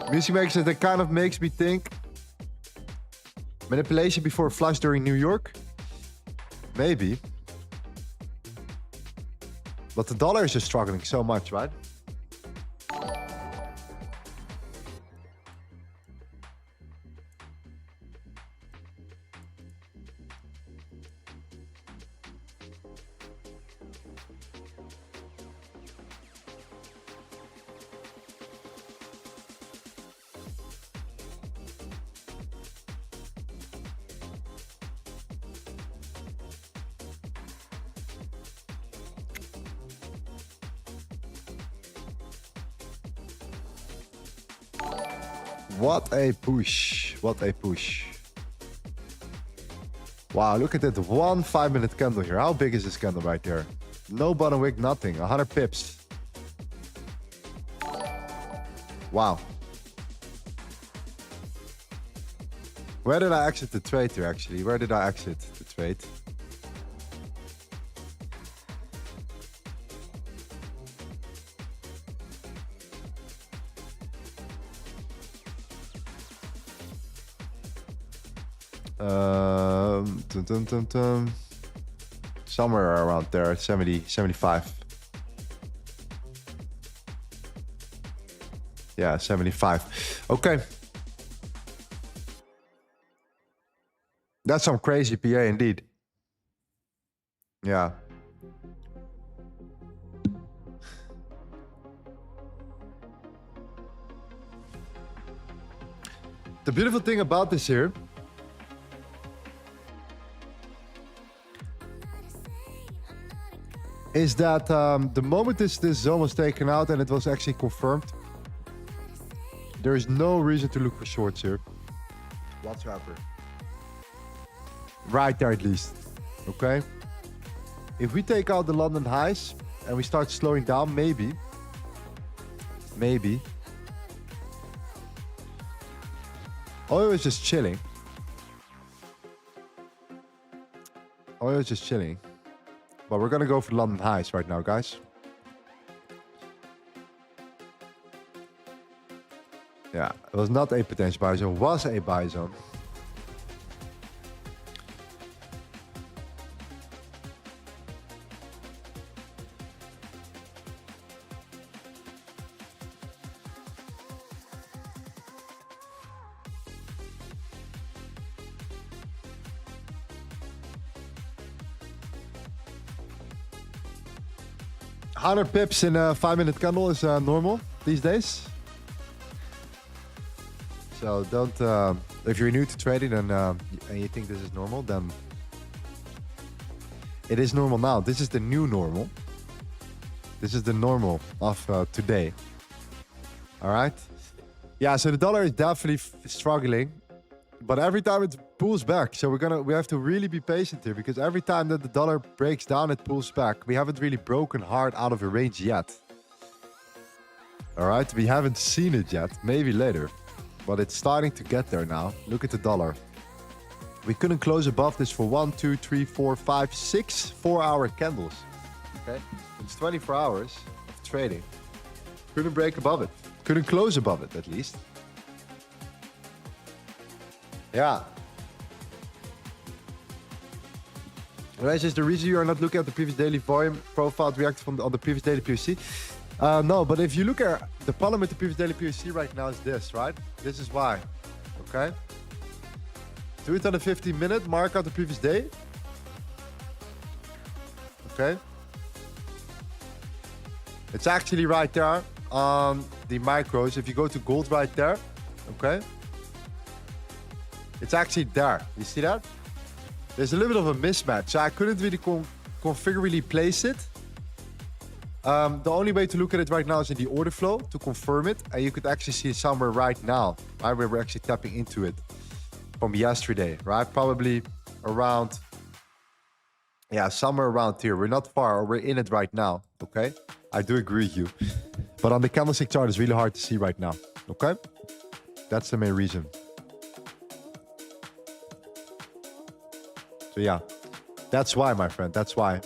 Music makes it, that kind of makes me think manipulation before a flush during New York. Maybe. But the dollar is just struggling so much, right? What a push. What a push. Wow, look at that 1 5-minute candle here. How big is this candle right there? No bottom wick, nothing. 100 pips. Wow. Where did I exit the trade here, actually? Where did I exit the trade? Somewhere around there, 70, 75. Yeah, 75. Okay. That's some crazy PA indeed. Yeah. The beautiful thing about this here is that the moment this zone was taken out and it was actually confirmed, there is no reason to look for shorts here whatsoever. Right there at least. Okay. If we take out the London highs and we start slowing down, maybe. Oil is just chilling. But we're gonna go for London highs right now, guys. Yeah, it was not a potential buy zone, it was a buy zone. $100 pips in a 5-minute candle is normal these days. So don't, if you're new to trading and you think this is normal, then it is normal now. This is the new normal. This is the normal of today. All right. Yeah. So the dollar is definitely struggling, but every time it pulls back. So we have to really be patient here, because every time that the dollar breaks down, it pulls back. We haven't really broken hard out of a range yet. All right. We haven't seen it yet. Maybe later. But it's starting to get there now. Look at the dollar. We couldn't close above this for 1, 2, 3, 4, 5, 6 4-hour candles. Okay, it's 24 hours of trading. Couldn't break above it. Couldn't close above it, at least. Yeah. Right, is the reason you are not looking at the previous daily volume profile reacted on the previous daily POC? No, but if you look at the problem with the previous daily POC right now is this, right? This is why, okay? Do it on the 15-minute, mark out the previous day. Okay? It's actually right there on the micros. If you go to gold right there, okay? It's actually there. You see that? There's a little bit of a mismatch. So I couldn't really configurably place it. The only way to look at it right now is in the order flow to confirm it. And you could actually see it somewhere right now, right? Where we're actually tapping into it from yesterday, right? Probably around, yeah, somewhere around here. We're not far, or we're in it right now, okay? I do agree with you. But on the candlestick chart, it's really hard to see right now, okay? That's the main reason. So yeah, that's why, my friend, that's why.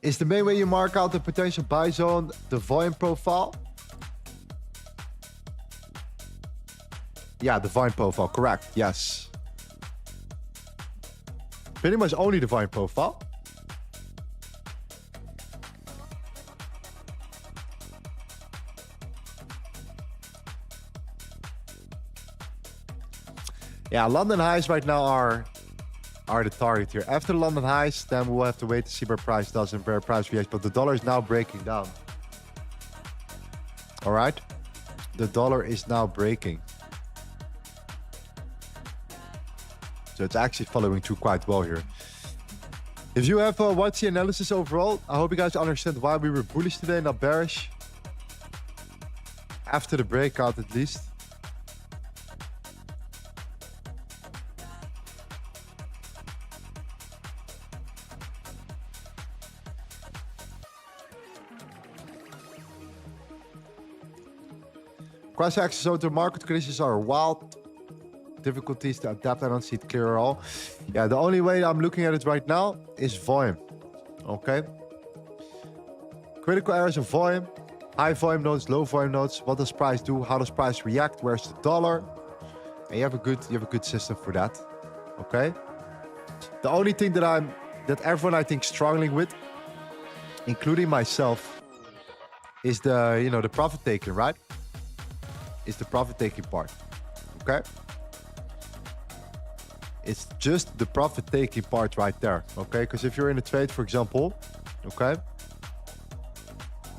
Is the main way you mark out the potential buy zone the volume profile? Yeah, the volume profile, correct, yes. Pretty much only the volume profile. Yeah, London highs right now are the target here. After the London highs, then we'll have to wait to see where price does and where price reacts. But the dollar is now breaking down. All right? The dollar is now breaking. So it's actually following through quite well here. If you have watched the analysis overall, I hope you guys understand why we were bullish today, not bearish. After the breakout, at least. Price access zone to market conditions are wild. Difficulties to adapt. I don't see it clear at all. Yeah, the only way I'm looking at it right now is volume. Okay. Critical areas of volume High volume nodes, low volume nodes. What does price do? How does price react? Where's the dollar? And you have a good system for that. Okay. The only thing that everyone I think struggling with, including myself, is the profit taking, right? Is the profit taking part. Okay. It's just the profit taking part right there. Okay. Because if you're in a trade, for example, okay,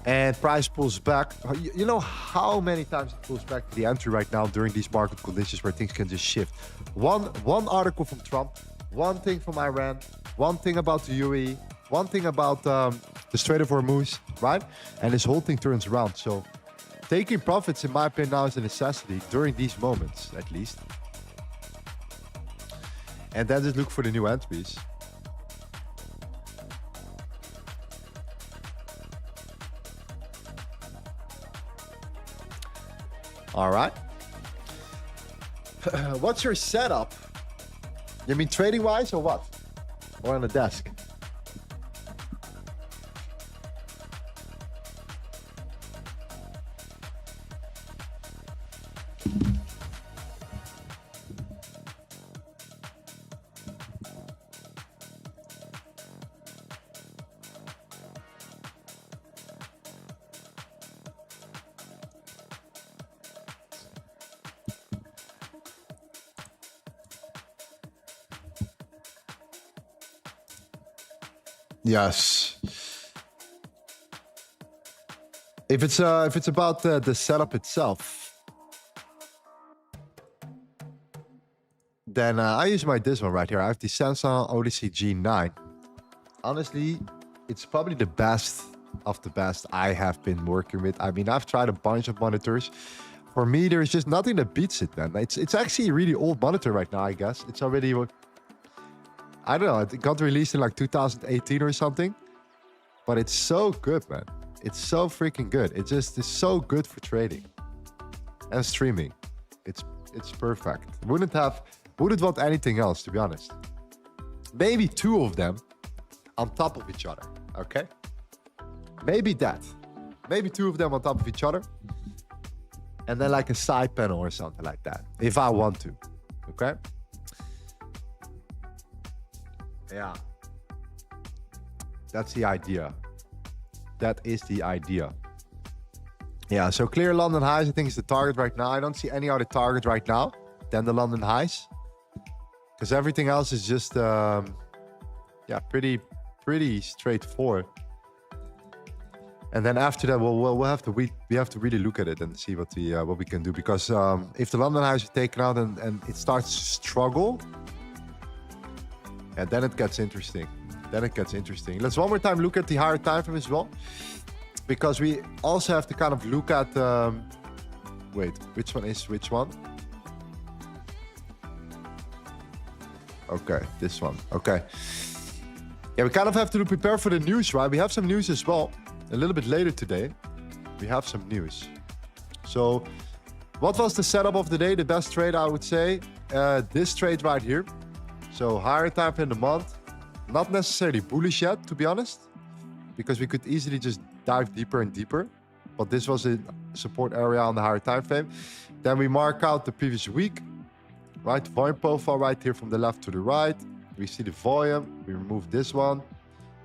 and price pulls back, you know how many times it pulls back to the entry right now during these market conditions where things can just shift. One article from Trump, one thing from Iran, one thing about the UAE, one thing about the Strait of Hormuz, right? And this whole thing turns around. So taking profits, in my opinion, now is a necessity during these moments, at least. And then just look for the new entries. All right. What's your setup? You mean trading wise or what? Or on the desk? Yes. If it's about the setup itself, then I use this one right here. I have the Samsung Odyssey G9. Honestly, it's probably the best of the best I have been working with. I mean, I've tried a bunch of monitors. For me, there's just nothing that beats it, man. It's actually a really old monitor right now, I guess. It's already, I don't know, it got released in like 2018 or something. But it's so good, man. It's so freaking good. It just is so good for trading and streaming. It's perfect. Wouldn't want anything else, to be honest. Maybe two of them on top of each other, okay? Maybe that. Maybe two of them on top of each other. And then like a side panel or something like that, if I want to, okay? Yeah. That's the idea. That is the idea. Yeah, so clear London highs, I think, is the target right now. I don't see any other target right now than the London highs. Because everything else is just, yeah, pretty straightforward. And then after that, we have to really look at it and see what we can do. Because if the London highs are taken out and it starts to struggle, and then it gets interesting. Let's one more time look at the higher time frame as well, because we also have to kind of look at. Wait, which one is which one? Okay, this one. Okay. Yeah, we kind of have to prepare for the news, right? We have some news as well. A little bit later today, we have some news. So, what was the setup of the day? The best trade, I would say, this trade right here. So, higher time frame in the month. Not necessarily bullish yet, to be honest, because we could easily just dive deeper and deeper. But this was a support area on the higher time frame. Then we mark out the previous week, right? Volume profile right here from the left to the right. We see the volume. We remove this one.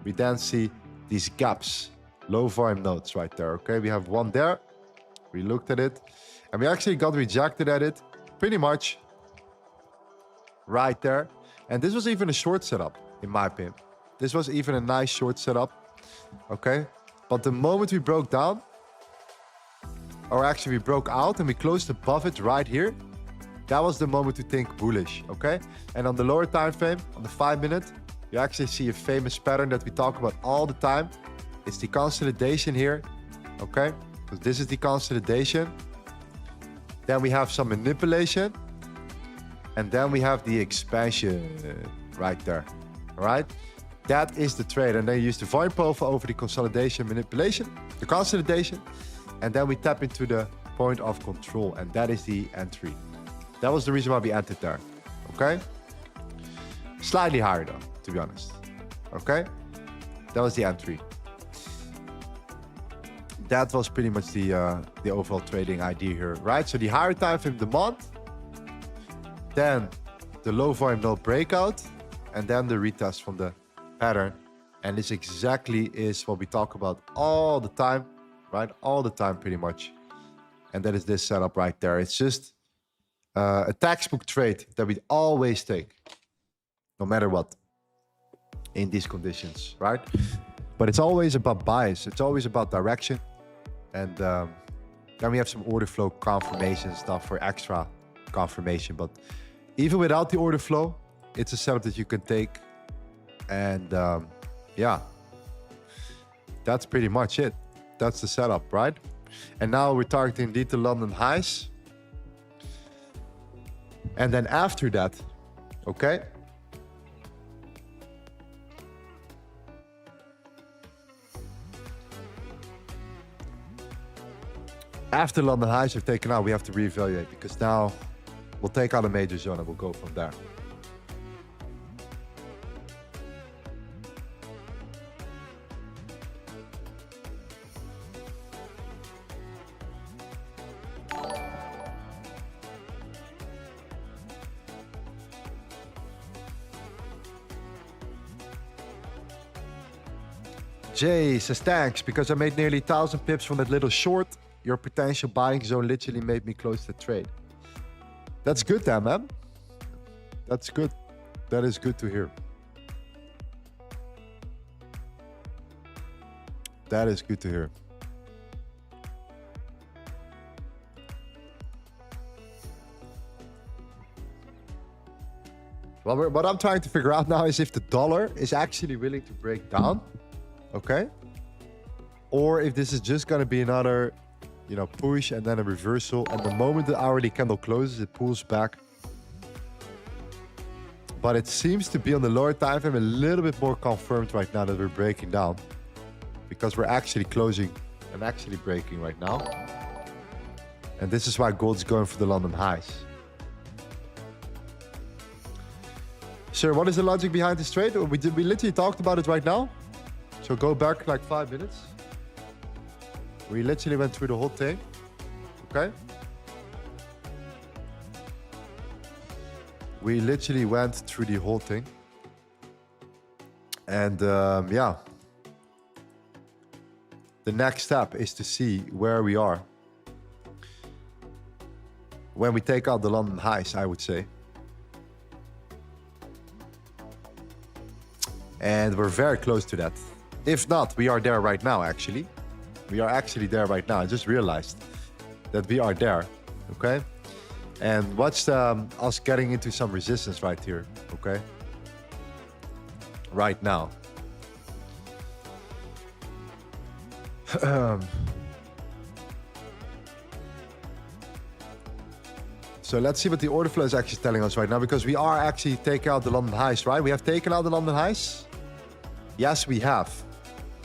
We then see these gaps, low volume nodes right there. Okay, we have one there. We looked at it, and we actually got rejected at it, pretty much right there. And this was even a short setup, in my opinion. This was even a nice short setup, okay? But the moment we broke down, or actually we broke out and we closed above it right here, that was the moment to think bullish, okay? And on the lower time frame, on the 5 minute, you actually see a famous pattern that we talk about all the time. It's the consolidation here, okay? Because this is the consolidation. Then we have some manipulation. And then we have the expansion right there, all right? That is the trade. And then you use the volume profile over the consolidation, manipulation, the consolidation. And then we tap into the point of control. And that is the entry. That was the reason why we entered there, okay? Slightly higher though, to be honest, okay? That was the entry. that was pretty much the overall trading idea here, right? So the higher time frame demand, then the low volume node breakout, and then the retest from the pattern. And this exactly is what we talk about all the time, right? All the time, pretty much. And that is this setup right there. It's just a textbook trade that we always take, no matter what, in these conditions, right? But it's always about bias. It's always about direction. And then we have some order flow confirmation stuff for extra confirmation. But even without the order flow, it's a setup that you can take. And yeah, that's pretty much it. That's the setup, right? And now we're targeting indeed the London highs. And then after that, okay? After London highs are taken out, we have to reevaluate, because now we'll take out a major zone and we'll go from there. Jay says, thanks, because I made nearly 1,000 pips from that little short. Your potential buying zone literally made me close the trade. That's good then, man. That's good. That is good to hear. That is good to hear. Well, what I'm trying to figure out now is if the dollar is actually willing to break down, okay? Or if this is just going to be another, you know, push and then a reversal. And the moment the hourly candle closes, it pulls back. But it seems to be on the lower time frame a little bit more confirmed right now that we're breaking down, because we're actually closing and actually breaking right now. And this is why gold's going for the London highs. Sir, what is the logic behind this trade? We literally talked about it right now. So go back like 5 minutes. We literally went through the whole thing, okay? We literally went through the whole thing. And yeah. The next step is to see where we are when we take out the London highs, I would say. And we're very close to that. If not, we are there right now, actually. We are actually there right now. I just realized that we are there, okay? And watch us getting into some resistance right here, okay? Right now. So let's see what the order flow is actually telling us right now, because we are actually taking out the London highs, right? We have taken out the London highs. Yes, we have.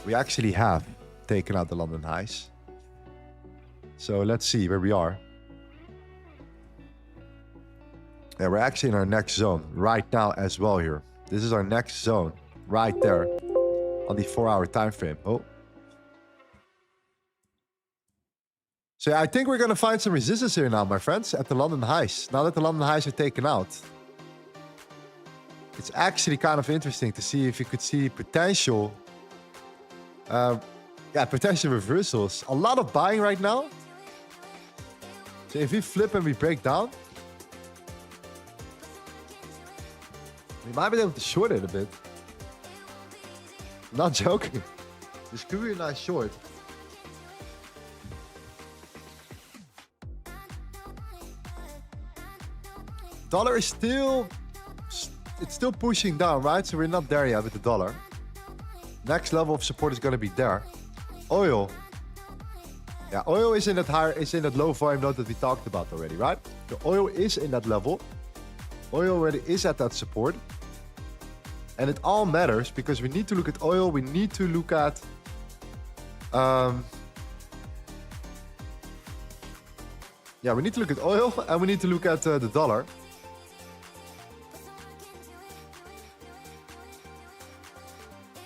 We actually have taken out the London highs. So let's see where we are. Yeah, we're actually in our next zone right now as well here. This is our next zone right there on the 4-hour time frame. Oh. So I think we're going to find some resistance here now, my friends, at the London highs. Now that the London highs are taken out. It's actually kind of interesting to see if you could see potential potential reversals. A lot of buying right now. So if we flip and we break down, we might be able to short it a bit. I'm not joking. This could be a nice short. Dollar is still, it's still pushing down, right? So we're not there yet with the dollar. Next level of support is going to be there. Oil. Yeah, oil is in that higher, is in that low volume node that we talked about already, right? The oil is in that level. Oil already is at that support. And it all matters because we need to look at oil. We need to look at we need to look at oil and we need to look at the dollar.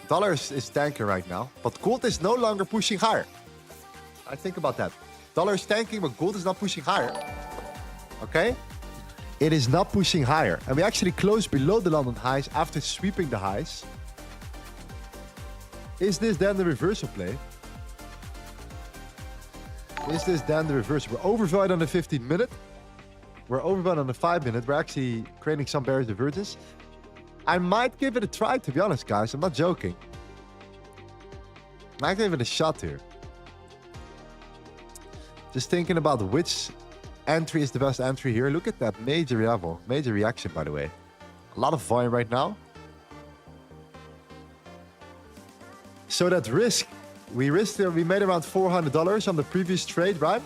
Dollar is tanking right now, but gold is no longer pushing higher. I think about that. Dollar is tanking, but gold is not pushing higher. Okay? It is not pushing higher. And we actually closed below the London highs after sweeping the highs. Is this then the reversal play? Is this then the reversal? We're overvalued on the 15-minute. We're overvalued on the 5-minute. We're actually creating some bearish divergence. I might give it a try, to be honest, guys. I'm not joking. Might give it a shot here. Just thinking about which entry is the best entry here. Look at that major level, major reaction, by the way. A lot of volume right now. So that risk, we made around $400 on the previous trade, right?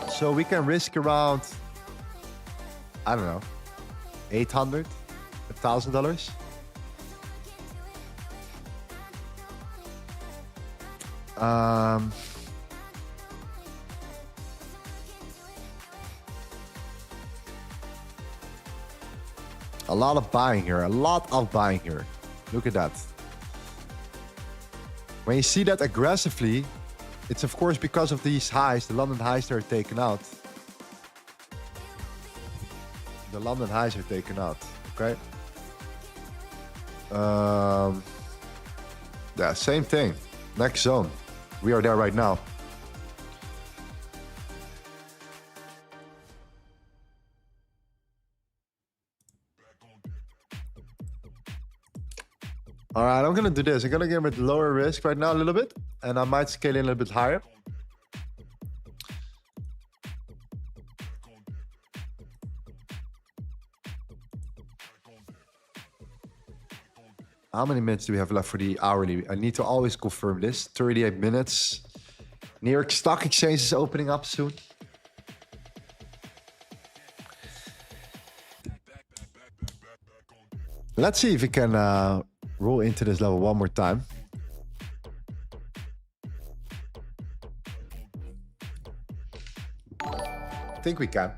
So we can risk around, I don't know, $800, $1,000. A lot of buying here, a lot of buying here. Look at that. When you see that aggressively, it's of course because of these highs, the London highs that are taken out. The London highs are taken out, okay? Yeah, same thing. Next zone. We are there right now. All right, I'm gonna do this. I'm gonna get with lower risk right now a little bit, and I might scale in a little bit higher. How many minutes do we have left for the hourly? I need to always confirm this. 38 minutes. New York Stock Exchange is opening up soon. Let's see if we can roll into this level one more time. I think we can.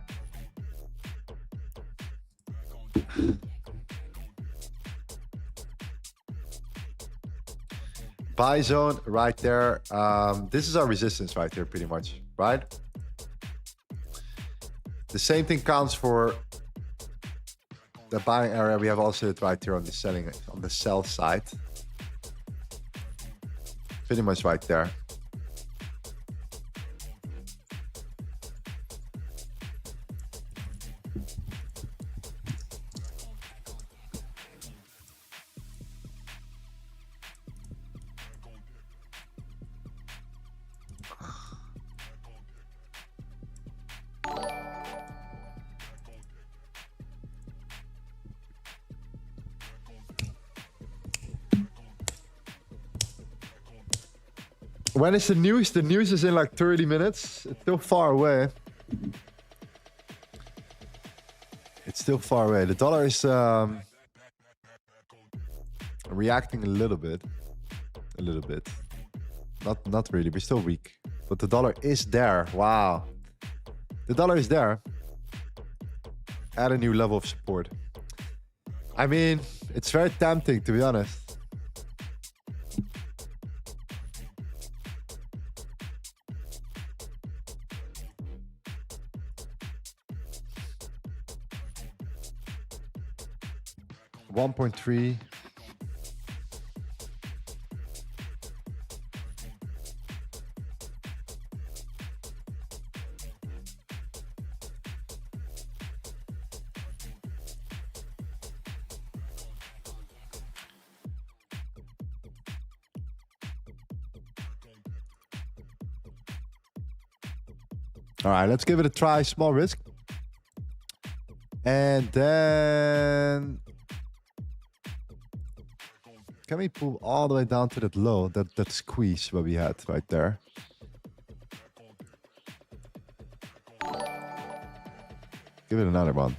Buy zone right there. This is our resistance right here, pretty much, right? The same thing counts for the buying area. We have also it right here on the selling, on the sell side. Pretty much right there. When is the news? The news is in like 30 minutes. It's still far away. It's still far away. The dollar is reacting a little bit. A little bit. Not really. We're still weak. But the dollar is there. Wow. The dollar is there. At a new level of support. I mean, it's very tempting, to be honest. $1.3. All right, let's give it a try. Small risk. And then can we pull all the way down to that low, that squeeze what we had right there? Give it another one.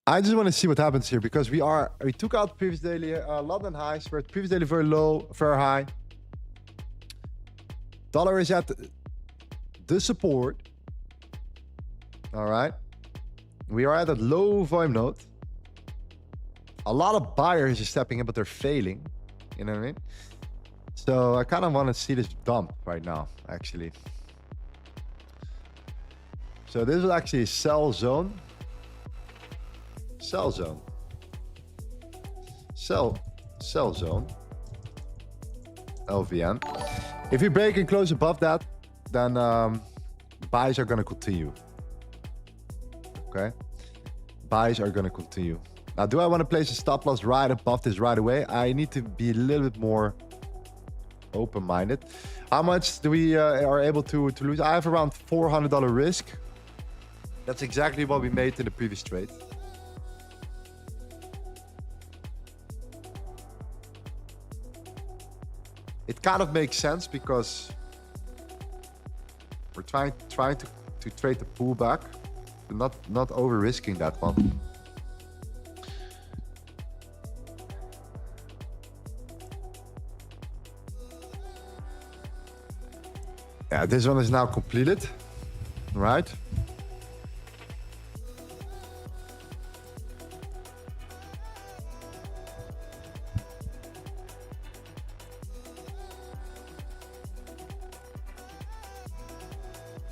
I just want to see what happens here because we took out previous daily London highs. We're at previous daily very low, very high. Dollar is at the support. All right. We are at a low volume node. a lot of buyers are stepping in, but they're failing. You know what I mean? So I kind of want to see this dump right now, actually. So this is actually a sell zone. Sell zone. Sell zone. LVN. If you break and close above that, then buys are going to continue. Okay? Buys are going to continue. Now, do I want to place a stop loss right above this right away? I need to be a little bit more open-minded. How much do we are able to lose? I have around $400 risk. That's exactly what we made in the previous trade. It kind of makes sense because we're trying to trade the pullback, but not over risking that one. Yeah, this one is now completed, right?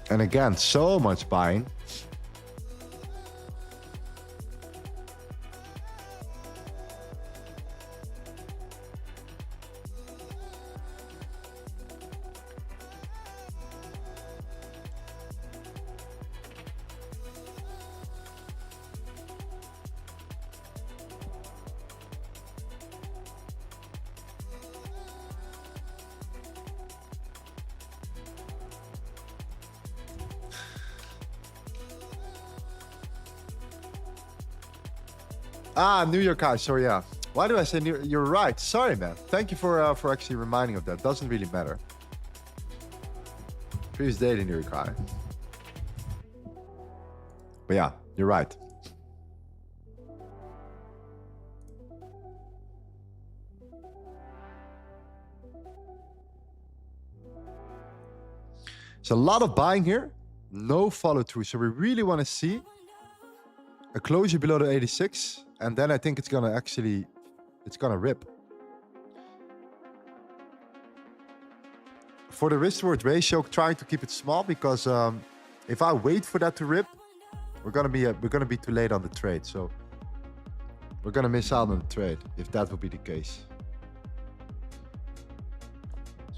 And again, so much buying. Ah, New York high. Sorry, yeah. Why do I say New? You're right. Sorry, man. Thank you for actually reminding of that. Doesn't really matter. Previous day in New York high. But yeah, you're right. There's a lot of buying here. No follow through. So we really want to see a closure below the 86. And then I think it's gonna actually, it's gonna rip. For the risk reward ratio, trying to keep it small because if I wait for that to rip, we're gonna be too late on the trade. So we're gonna miss out on the trade if that would be the case.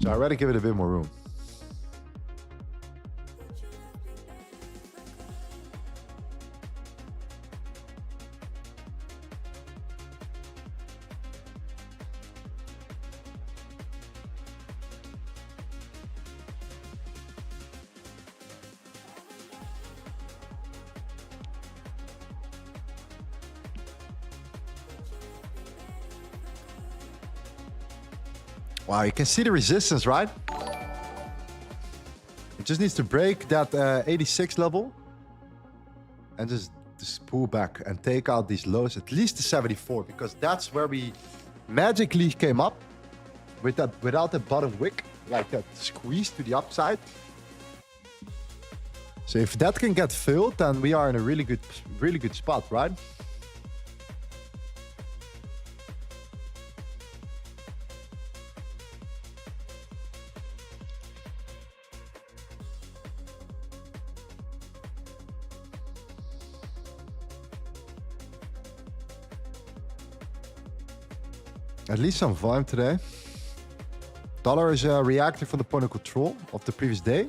So I'd rather give it a bit more room. Wow, you can see the resistance, right? It just needs to break that 86 level and just pull back and take out these lows, at least the 74, because that's where we magically came up with that, without the bottom wick, like that squeeze to the upside. So if that can get filled, then we are in a really good spot, right? At least some volume today. Dollar is reacting from the point of control of the previous day.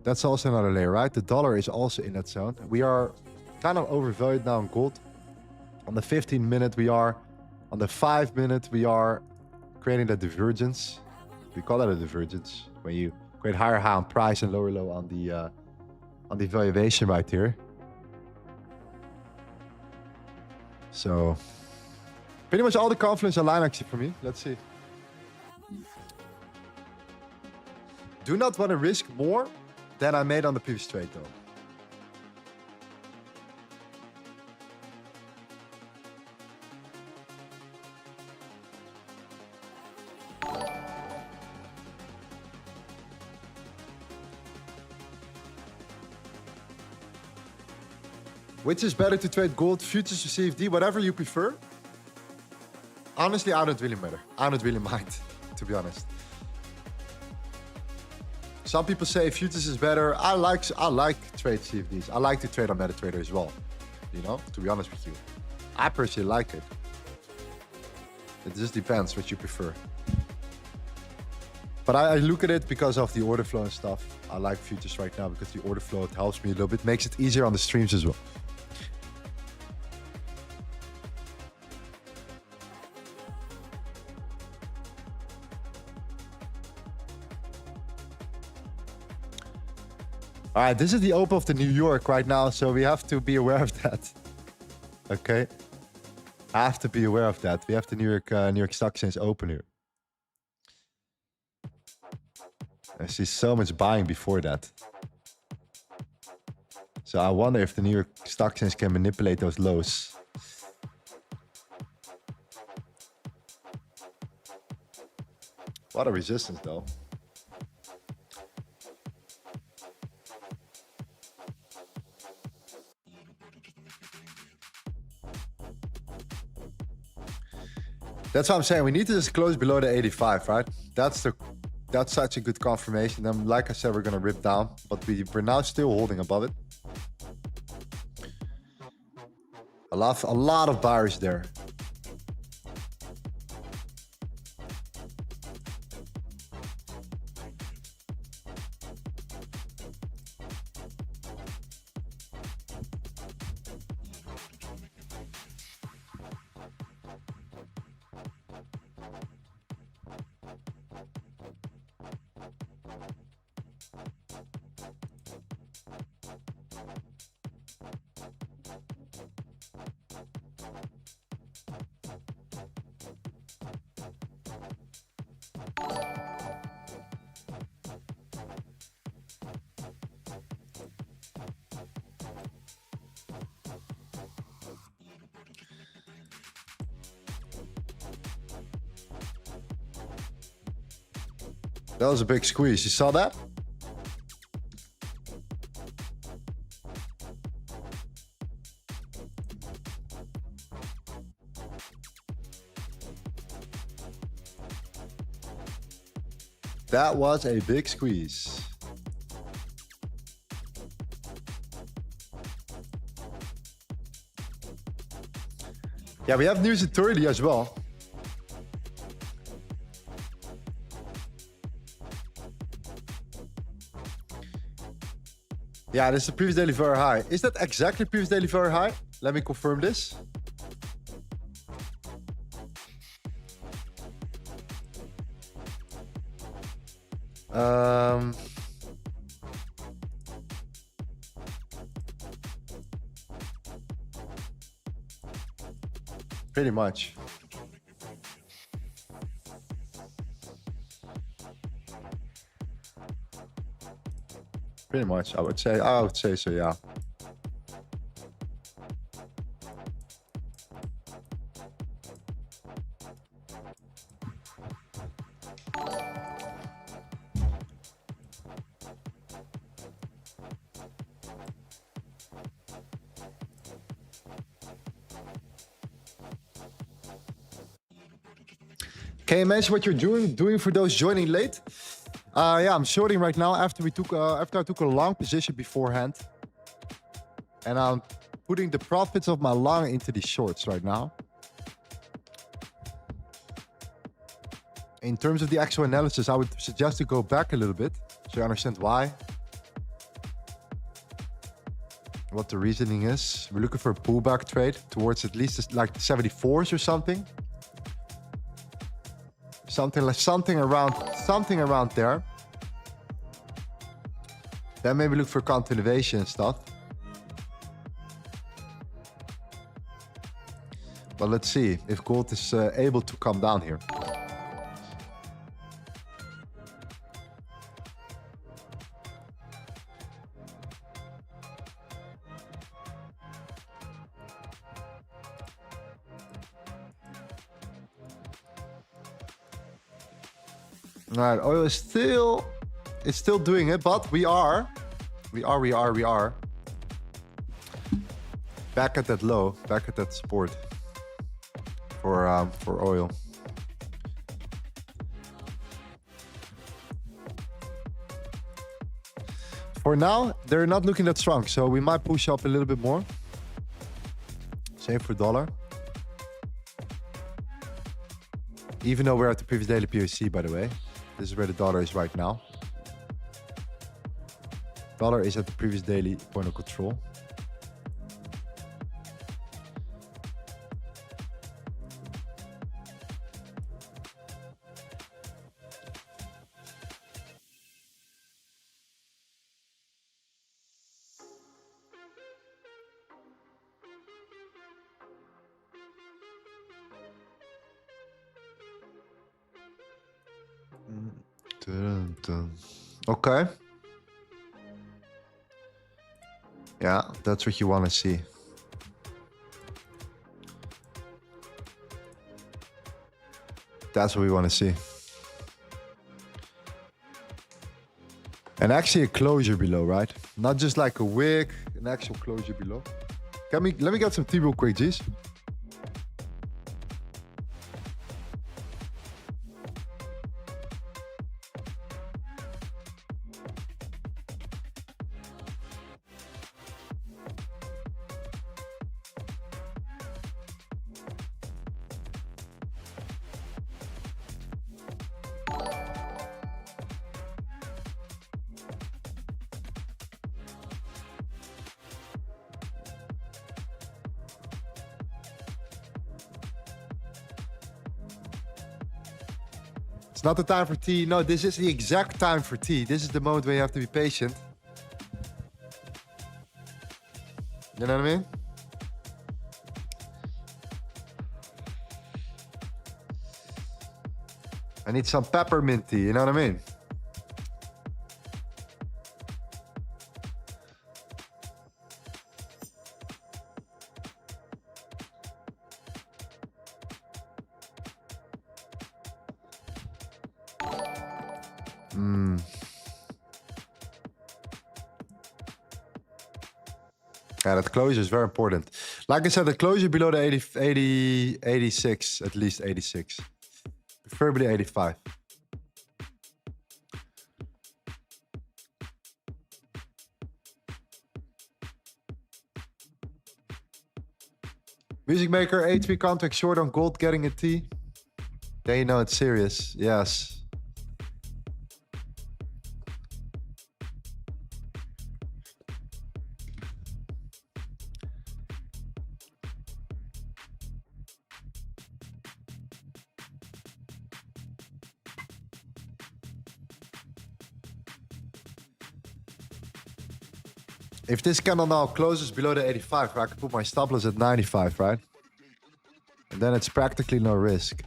That's also another layer, right? The dollar is also in that zone. We are kind of overvalued now in gold. On the 15-minute we are. On the 5-minute we are creating that divergence. We call that a divergence. When you create higher high on price and lower low on the valuation right here. So pretty much all the confluence align actually for me. Let's see. Do not want to risk more than I made on the previous trade though. Which is better to trade gold, futures, or CFD, whatever you prefer. Honestly, I don't really matter. I don't really mind, to be honest. Some people say futures is better. I like trade CFDs. I like to trade on MetaTrader as well. You know, to be honest with you, I personally like it. It just depends what you prefer. But I look at it because of the order flow and stuff. I like futures right now because the order flow, it helps me a little bit, makes it easier on the streams as well. All right, this is the open of the New York right now, so we have to be aware of that. Okay, I have to be aware of that. We have the New York Stock Exchange open here. I see so much buying before that. So I wonder if the New York Stock Exchange can manipulate those lows. What a resistance though. That's what I'm saying. We need to just close below the 85, right? That's such a good confirmation. Then, like I said, we're gonna rip down, but we're now still holding above it. A lot of buyers there. That was a big squeeze. You saw that? That was a big squeeze. Yeah, we have news authority as well. Yeah, this is the previous daily very high. Is that exactly previous daily very high? Let me confirm this. Pretty much. Pretty much, I would say so, yeah. Can you mention what you're doing for those joining late? Yeah, I'm shorting right now after I took a long position beforehand. And I'm putting the profits of my long into these shorts right now. In terms of the actual analysis, I would suggest to go back a little bit so you understand why. What the reasoning is. We're looking for a pullback trade towards at least like the 74s or something. Something around there. Then maybe look for continuation and stuff. But let's see if gold is able to come down here. All right, oil is still doing it, but we are back at that low, back at that support for oil. For now, they're not looking that strong, so we might push up a little bit more. Same for dollar. Even though we're at the previous daily POC, by the way. This is where the dollar is right now. Dollar is at the previous daily point of control. Okay. Yeah, that's what you want to see. That's what we want to see. And actually a closure below, right? Not just like a wick, an actual closure below. Let me get some tea real quick, G's. It's not the time for tea. No, this is the exact time for tea. This is the moment where you have to be patient. You know what I mean? I need some peppermint tea, you know what I mean? Yeah, that closure is very important. Like I said, the closure below the 86, at least 86. Preferably 85. Music maker, H3 contract short on gold getting a T. Then you know it's serious. Yes. If this candle now closes below the 85, I can put my stop loss at 95, right? And then it's practically no risk.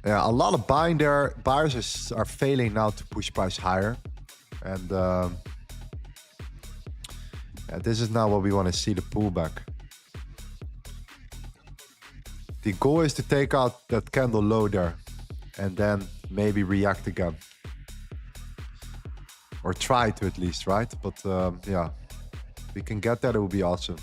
Yeah, a lot of buying there. Buyers are failing now to push price higher. And yeah, this is now what we want to see, the pullback. The goal is to take out that candle low there and then maybe react again. Or try to at least, right? But yeah, if we can get that, it would be awesome.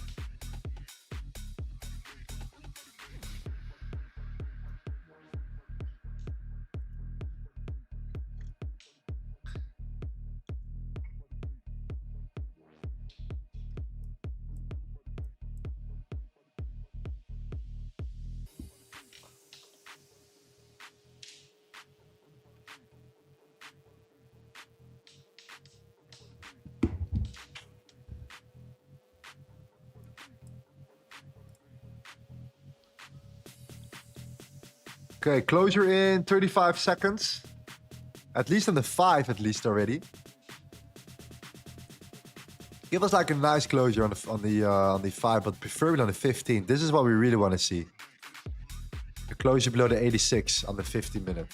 Okay, closure in 35 seconds. At least on the 5, at least already. Give us like a nice closure on the 5, but preferably on the 15. This is what we really want to see. A closure below the 86 on the 15 minute,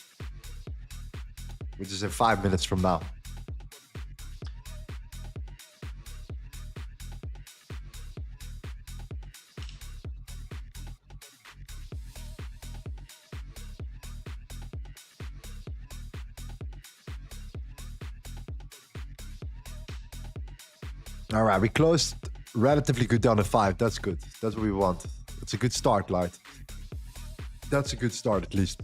which is in 5 minutes from now. All right, we closed relatively good down to 5. That's good. That's what we want. It's a good start, Light. That's a good start, at least.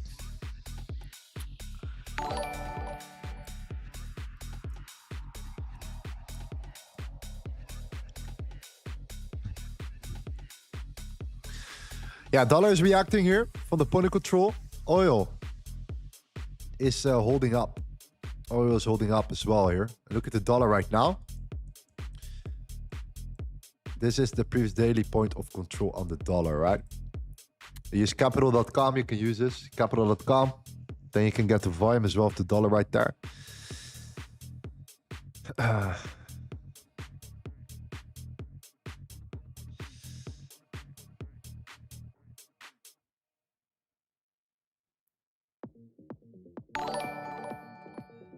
Yeah, dollar is reacting here from the point of control. Oil is holding up. Oil is holding up as well here. Look at the dollar right now. This is the previous daily point of control on the dollar, right? You use capital.com, you can use this, capital.com. Then you can get the volume as well of the dollar right there.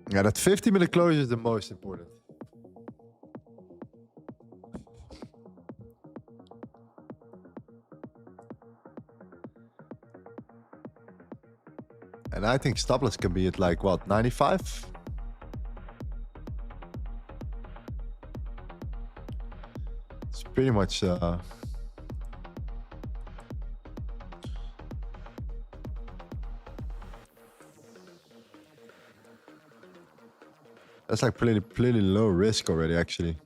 Yeah, that 50-minute closure is the most important. And I think stop loss can be at like, what, 95? It's pretty much... That's like pretty low risk already, actually.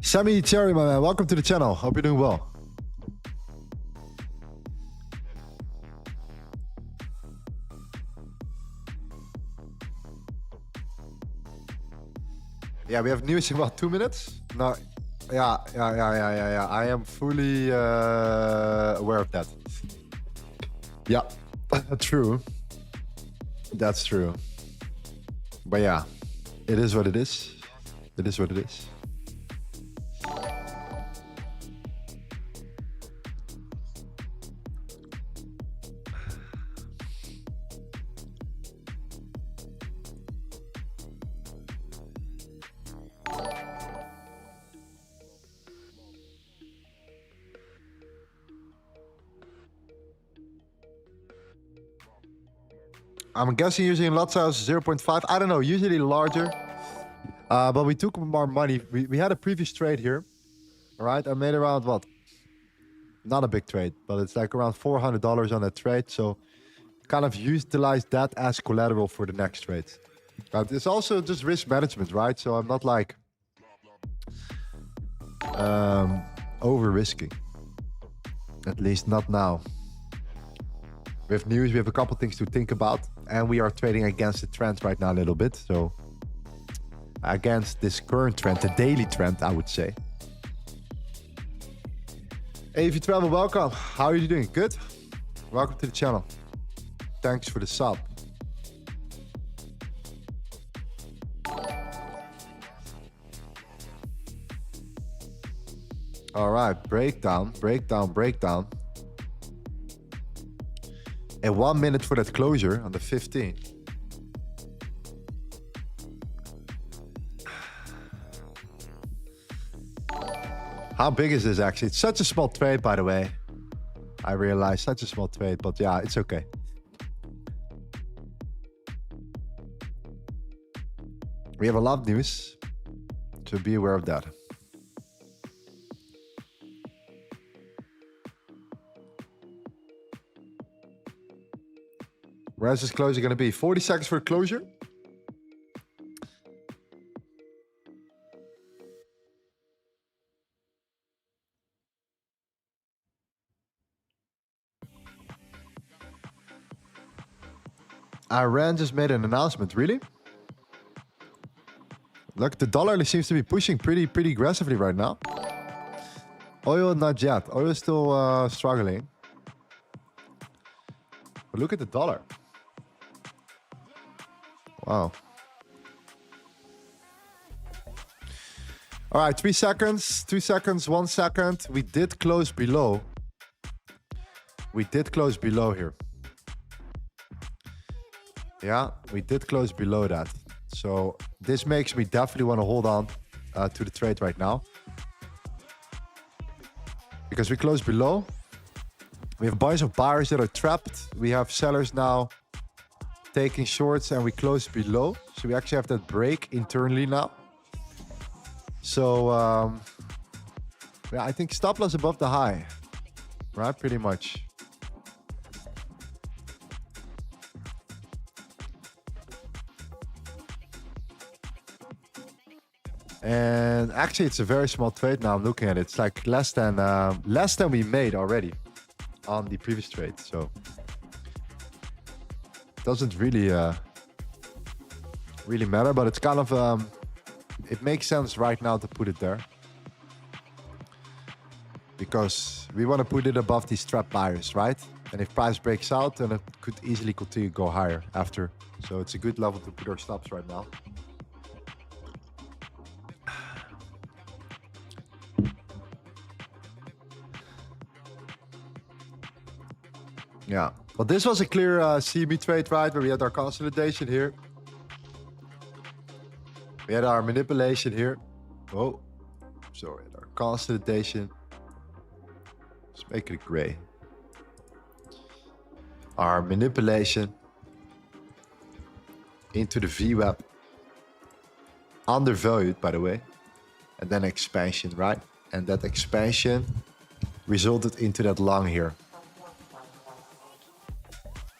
Sammy Cherry, my man, welcome to the channel. Hope you're doing well. Yeah, we have news in about 2 minutes. No, yeah. I am fully aware of that. Yeah, true. That's true. But yeah, it is what it is. It is what it is. I'm guessing using lot size 0.5. I don't know, usually larger. But we took more money. We had a previous trade here. All right, I made around what? Not a big trade, but it's like around $400 on that trade. So kind of utilized that as collateral for the next trade. But it's also just risk management, right? So I'm not like over risking. At least not now. We have news, we have a couple things to think about, and we are trading against the trend right now a little bit. So against this current trend, the daily trend, I would say. Hey, if you travel, welcome. How are you doing? Good? Welcome to the channel. Thanks for the sub. All right, breakdown. And 1 minute for that closure on the 15. How big is this actually? It's such a small trade, by the way. I realize such a small trade, but yeah, it's okay. We have a lot of news, so be aware of that. Where's this closure going to be? 40 seconds for closure. Iran just made an announcement. Really? Look, the dollar seems to be pushing pretty aggressively right now. Oil, not yet. Oil is still struggling. But look at the dollar. Wow. All right, 3 seconds, 2 seconds, 1 second. We did close below. we did close below here. Yeah, we did close below that. So this makes me definitely want to hold on to the trade right now. Because we closed below. We have a bunch of buyers that are trapped. We have sellers now taking shorts and we close below. So we actually have that break internally now. So yeah, I think stop loss above the high, right? Pretty much. And actually it's a very small trade now. I'm looking at it. It's like less than we made already on the previous trade. So doesn't really matter, but it's kind of it makes sense right now to put it there because we want to put it above these trap buyers, right? And if price breaks out, then it could easily continue to go higher after. So it's a good level to put our stops right now. Yeah, well, this was a clear CB trade, right? Where we had our consolidation here. We had our manipulation here. Oh, sorry, our consolidation. Let's make it gray. Our manipulation into the VWAP. Undervalued, by the way. And then expansion, right? And that expansion resulted into that long here.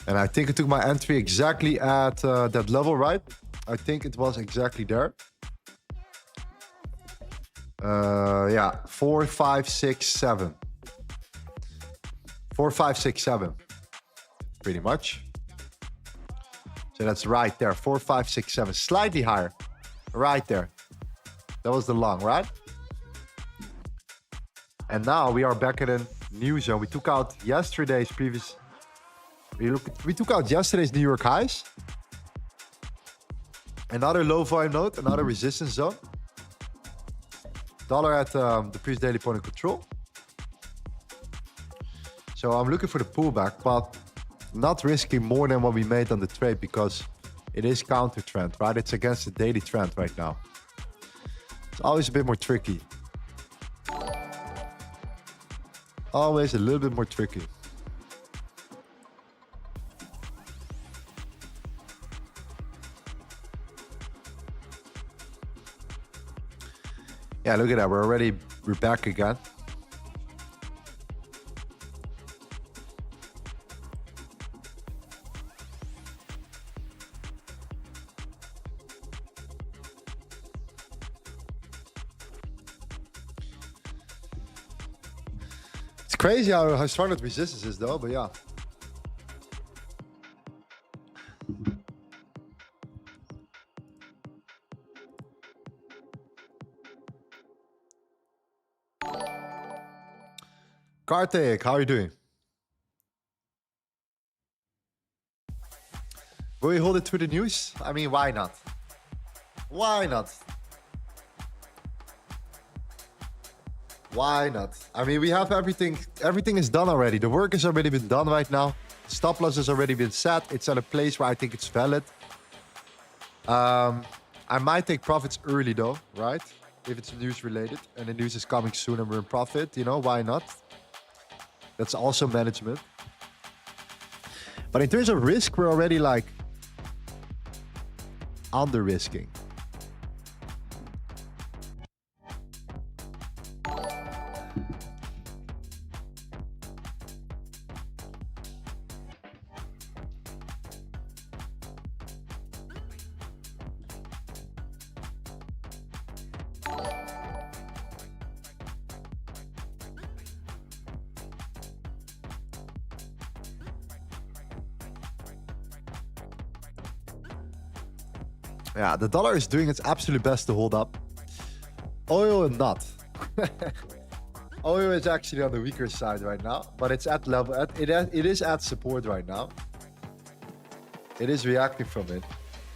And I think I took my entry exactly at that level, right? I think it was exactly there. Yeah, 4, 5, 6, 7. 4, 5, 6, 7. Pretty much. So that's right there. 4, 5, 6, 7. Slightly higher. Right there. That was the long, right? And now we are back at a new zone. We took out yesterday's previous... We took out yesterday's New York highs. Another low volume node, another resistance zone. Dollar at the previous daily point of control. So I'm looking for the pullback, but not risking more than what we made on the trade because it is counter trend, right? It's against the daily trend right now. It's always a bit more tricky. Always a little bit more tricky. Yeah, look at that. We're back again. It's crazy how strong that resistance is though, but yeah. Kartik, how are you doing? Will you hold it to the news? I mean, why not? Why not? Why not? I mean, we have everything. Everything is done already. The work has already been done right now. Stop loss has already been set. It's at a place where I think it's valid. I might take profits early though, right? If it's news related and the news is coming soon and we're in profit, you know, why not? That's also management. But in terms of risk, we're already like under risking. Yeah, the dollar is doing its absolute best to hold up. Oil and not. Oil is actually on the weaker side right now, but it's at level. It is at support right now. It is reacting from it.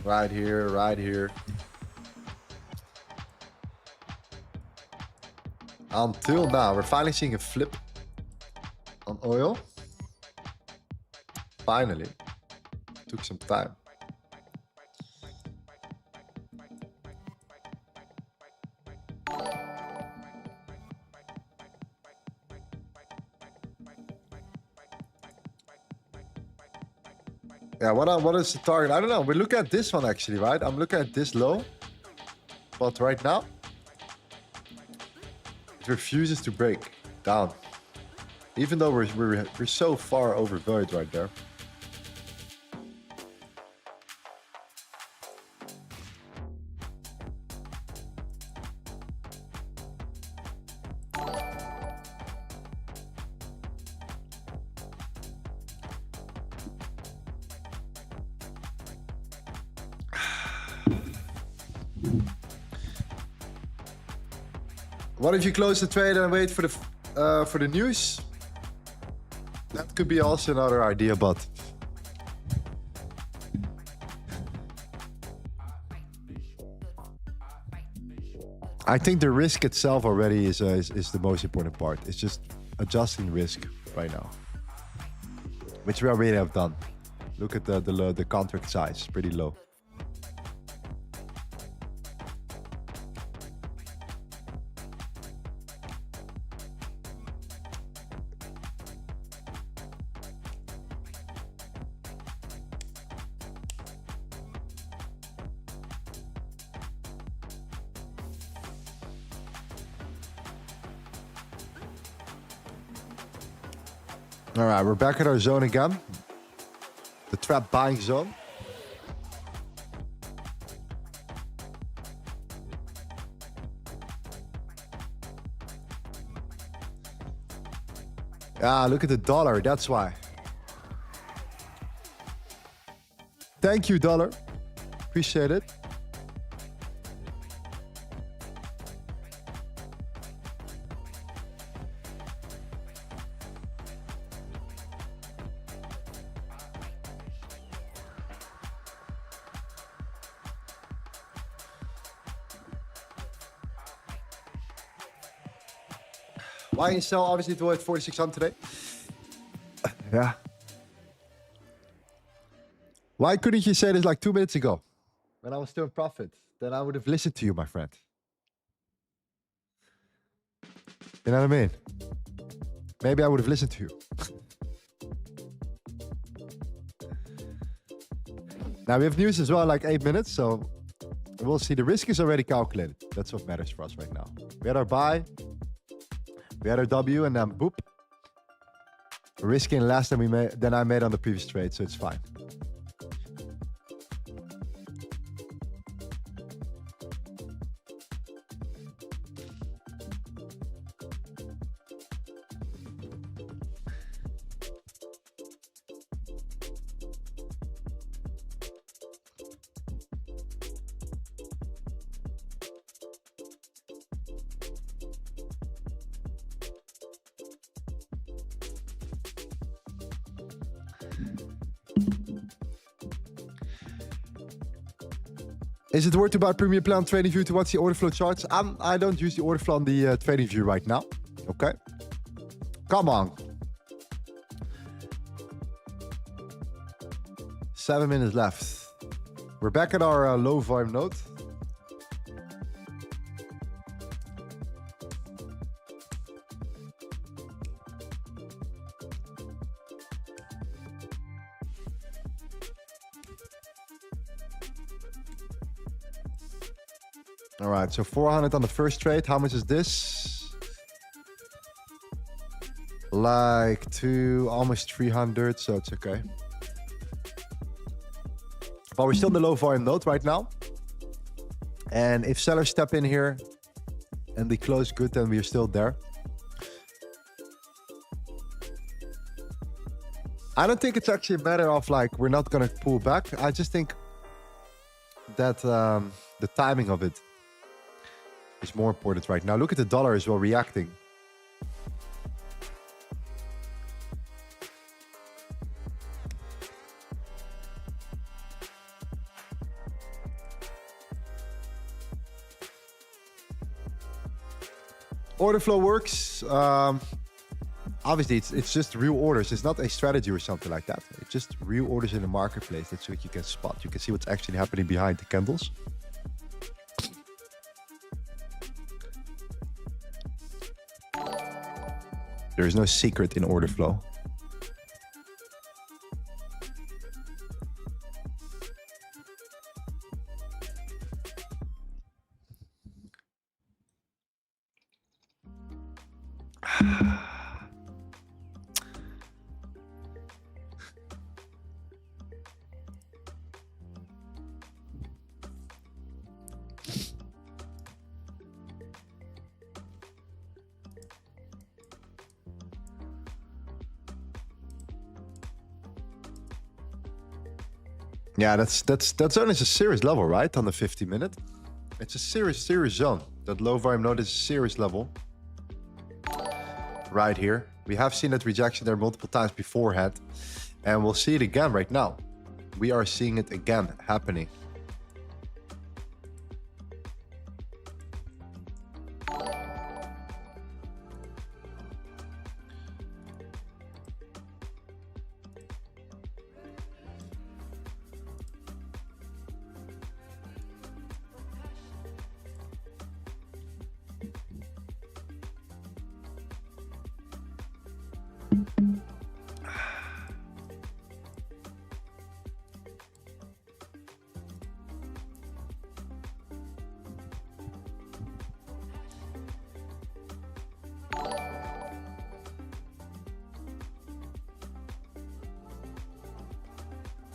Right here, right here. Until now, we're finally seeing a flip on oil. finally. Took some time. Yeah, what is the target? I don't know. We're looking at this one actually, right? I'm looking at this low. But right now, it refuses to break down. Even though we're so far overvalued right there. What if you close the trade and wait for the news? That could be also another idea, but I think the risk itself already is the most important part. It's just adjusting risk right now, which we already have done. Look at the contract size, pretty low. All right, we're back at our zone again. The trap buying zone. Ah, look at the dollar, that's why. Thank you, dollar. Appreciate it. Why you sell? Obviously, it was 4,600 today. Yeah. Why couldn't you say this like 2 minutes ago when I was still in profit? Then I would have listened to you, my friend. You know what I mean? Maybe I would have listened to you. Now we have news as well, like 8 minutes, so we'll see. The risk is already calculated. That's what matters for us right now. We had our buy. We had our W and then boop. We're risking less than I made on the previous trade, so it's fine. Is it worth to buy premium plan trading view to watch the order flow charts? I don't use the order flow on the trading view right now. Okay. Come on. 7 minutes left. We're back at our low volume node. All right, so 400 on the first trade. How much is this? Like almost 300, so it's okay. But we're still in the low volume node right now. And if sellers step in here and they close good, then we're still there. I don't think it's actually a matter of like, we're not gonna pull back. I just think that the timing of it is more important right now. Look at the dollar as well reacting. Order flow works. obviously it's just real orders. It's not a strategy or something like that. It's just real orders in the marketplace. That's what you can spot. You can see what's actually happening behind the candles. There is no secret in order flow. Yeah, that zone is a serious level, right? On the 50-minute. It's a serious zone. That low volume node is a serious level. Right here. We have seen that rejection there multiple times beforehand. And we'll see it again right now. We are seeing it again happening.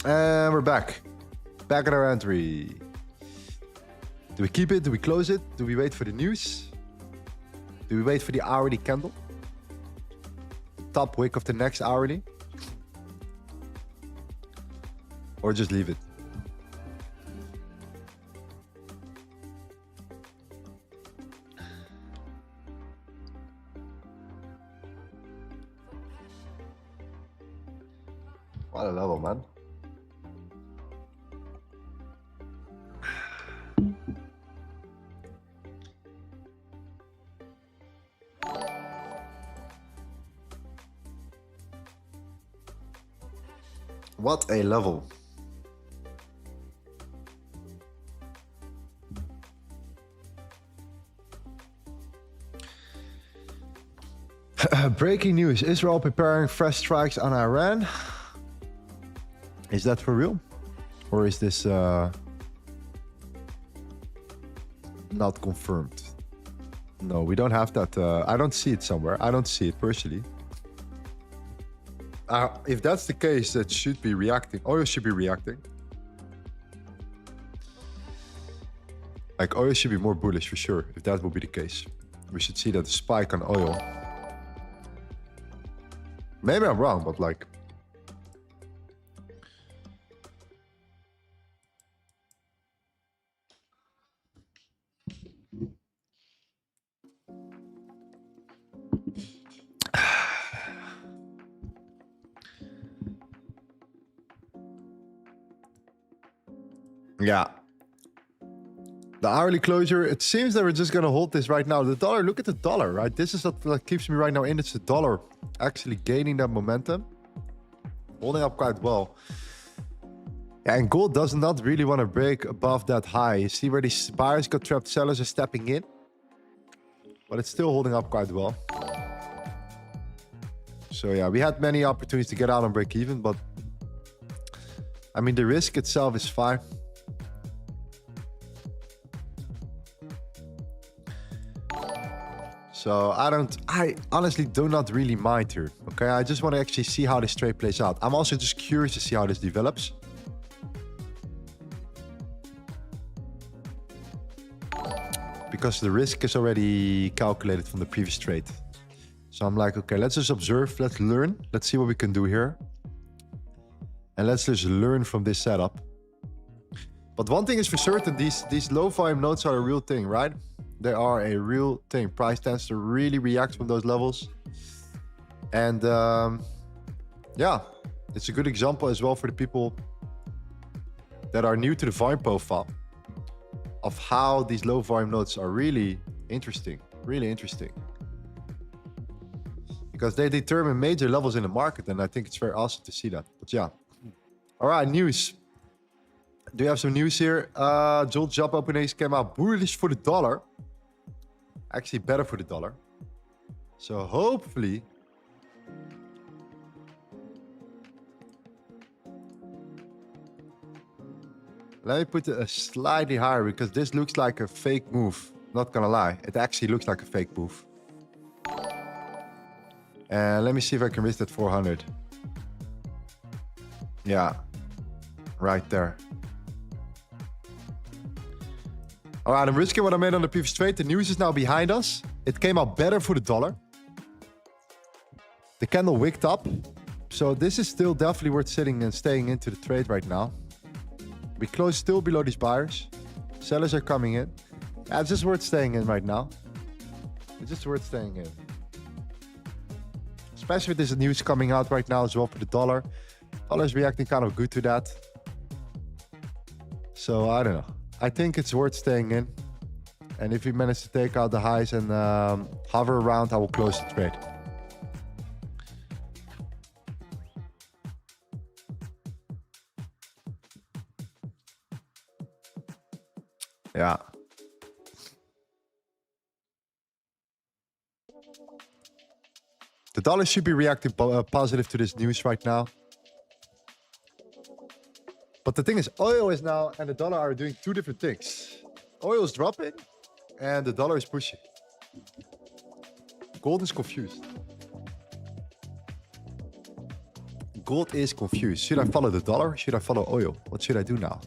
And we're back. Back at our entry. Do we keep it? Do we close it? Do we wait for the news? Do we wait for the hourly candle? Top wick of the next hourly? Or just leave it? What a level, man. What a level. Breaking news. Israel preparing fresh strikes on Iran. Is that for real? Or is this not confirmed? No, we don't have that. I don't see it somewhere. I don't see it personally. If that's the case, that should be reacting. Oil should be reacting. Like oil should be more bullish for sure. If that will be the case, we should see that spike on oil. Maybe I'm wrong, but like. Yeah. The hourly closure, it seems that we're just going to hold this right now. The dollar, look at the dollar, right? This is what keeps me right now in. It's the dollar actually gaining that momentum. Holding up quite well. Yeah, and gold does not really want to break above that high. You see where these buyers got trapped, sellers are stepping in. But it's still holding up quite well. So yeah, we had many opportunities to get out and break even, but I mean, the risk itself is fine. So I honestly do not really mind here. Okay, I just want to actually see how this trade plays out. I'm also just curious to see how this develops. Because the risk is already calculated from the previous trade. So I'm like, okay, let's just observe, let's learn. Let's see what we can do here. And let's just learn from this setup. But one thing is for certain, these low volume nodes are a real thing, right? They are a real thing. Price tends to really react from those levels. And yeah, it's a good example as well for the people that are new to the volume profile of how these low volume nodes are really interesting. Really interesting. because they determine major levels in the market, and I think it's very awesome to see that. But yeah. All right, news. Do you have some news here? Jolt job openings came out bullish for the dollar. Actually, better for the dollar. So hopefully, let me put it slightly higher because this looks like a fake move. Not gonna lie, it actually looks like a fake move. And let me see if I can reach that 400. Yeah, right there. All right, I'm risking what I made on the previous trade. The news is now behind us. It came out better for the dollar. The candle wicked up. So this is still definitely worth sitting and staying into the trade right now. We close still below these buyers. Sellers are coming in. Yeah, it's just worth staying in right now. It's just worth staying in. Especially with this news coming out right now as well for the dollar. Dollar is reacting kind of good to that. So I don't know. I think it's worth staying in. And if we manage to take out the highs and hover around, I will close the trade. Yeah. The dollar should be reacting positive to this news right now. But the thing is, oil is now and the dollar are doing two different things. Oil is dropping and the dollar is pushing. Gold is confused. Gold is confused. Should I follow the dollar? Should I follow oil? What should I do now?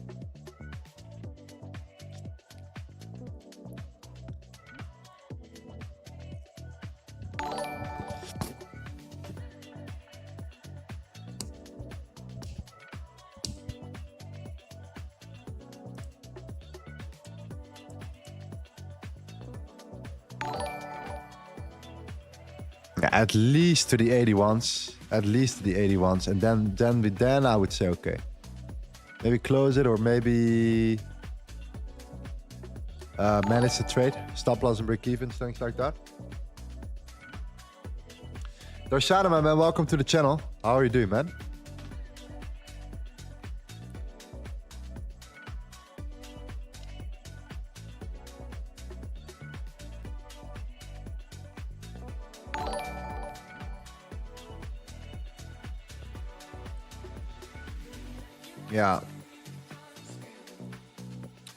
At least to the 81s. At least to the 81s. And then I would say, okay. Maybe close it or maybe manage the trade. Stop loss and break even, things like that. Darshana, my man, welcome to the channel. How are you doing, man? Yeah.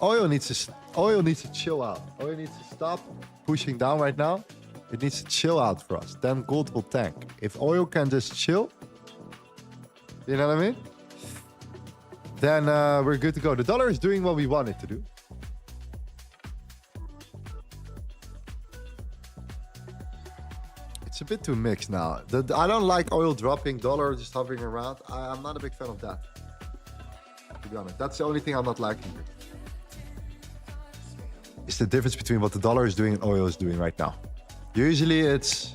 Oil needs to chill out. Oil needs to stop pushing down right now. It needs to chill out for us. Then gold will tank. If oil can just chill, you know what I mean? Then we're good to go. The dollar is doing what we want it to do. It's a bit too mixed now. I don't like oil dropping, dollar just hovering around. I'm not a big fan of that. To be honest, that's the only thing I'm not liking here. It's the difference between what the dollar is doing and oil is doing right now. Usually it's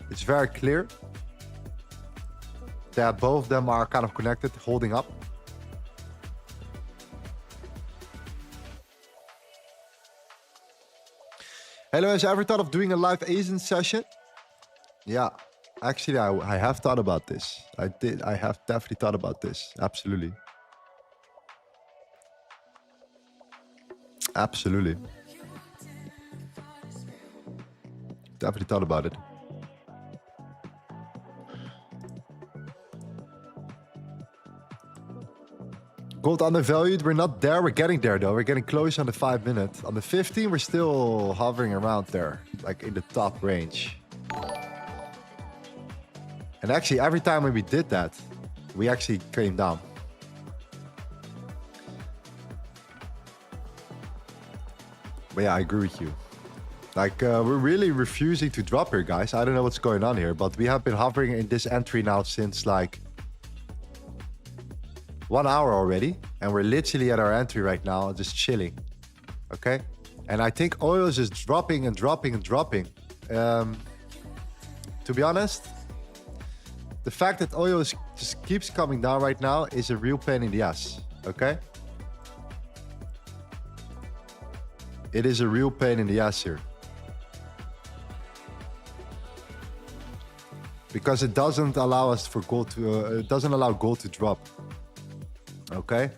very clear that both of them are kind of connected, holding up. Hello, has you ever thought of doing a live Asian session? Yeah, actually I have thought about this. I have definitely thought about this. Absolutely. Absolutely. Definitely thought about it. Gold undervalued. We're not there. We're getting there though. We're getting close on the 5 minute. On the 15, we're still hovering around there, like in the top range. And actually, every time when we did that, we actually came down. But yeah, I agree with you. Like, we're really refusing to drop here, guys. I don't know what's going on here, but we have been hovering in this entry now since like 1 hour already. And we're literally at our entry right now, just chilling. Okay? And I think oil is just dropping and dropping and dropping. To be honest, the fact that oil just keeps coming down right now is a real pain in the ass. Okay? It is a real pain in the ass here. because it doesn't allow us for gold to it doesn't allow gold to drop. Okay.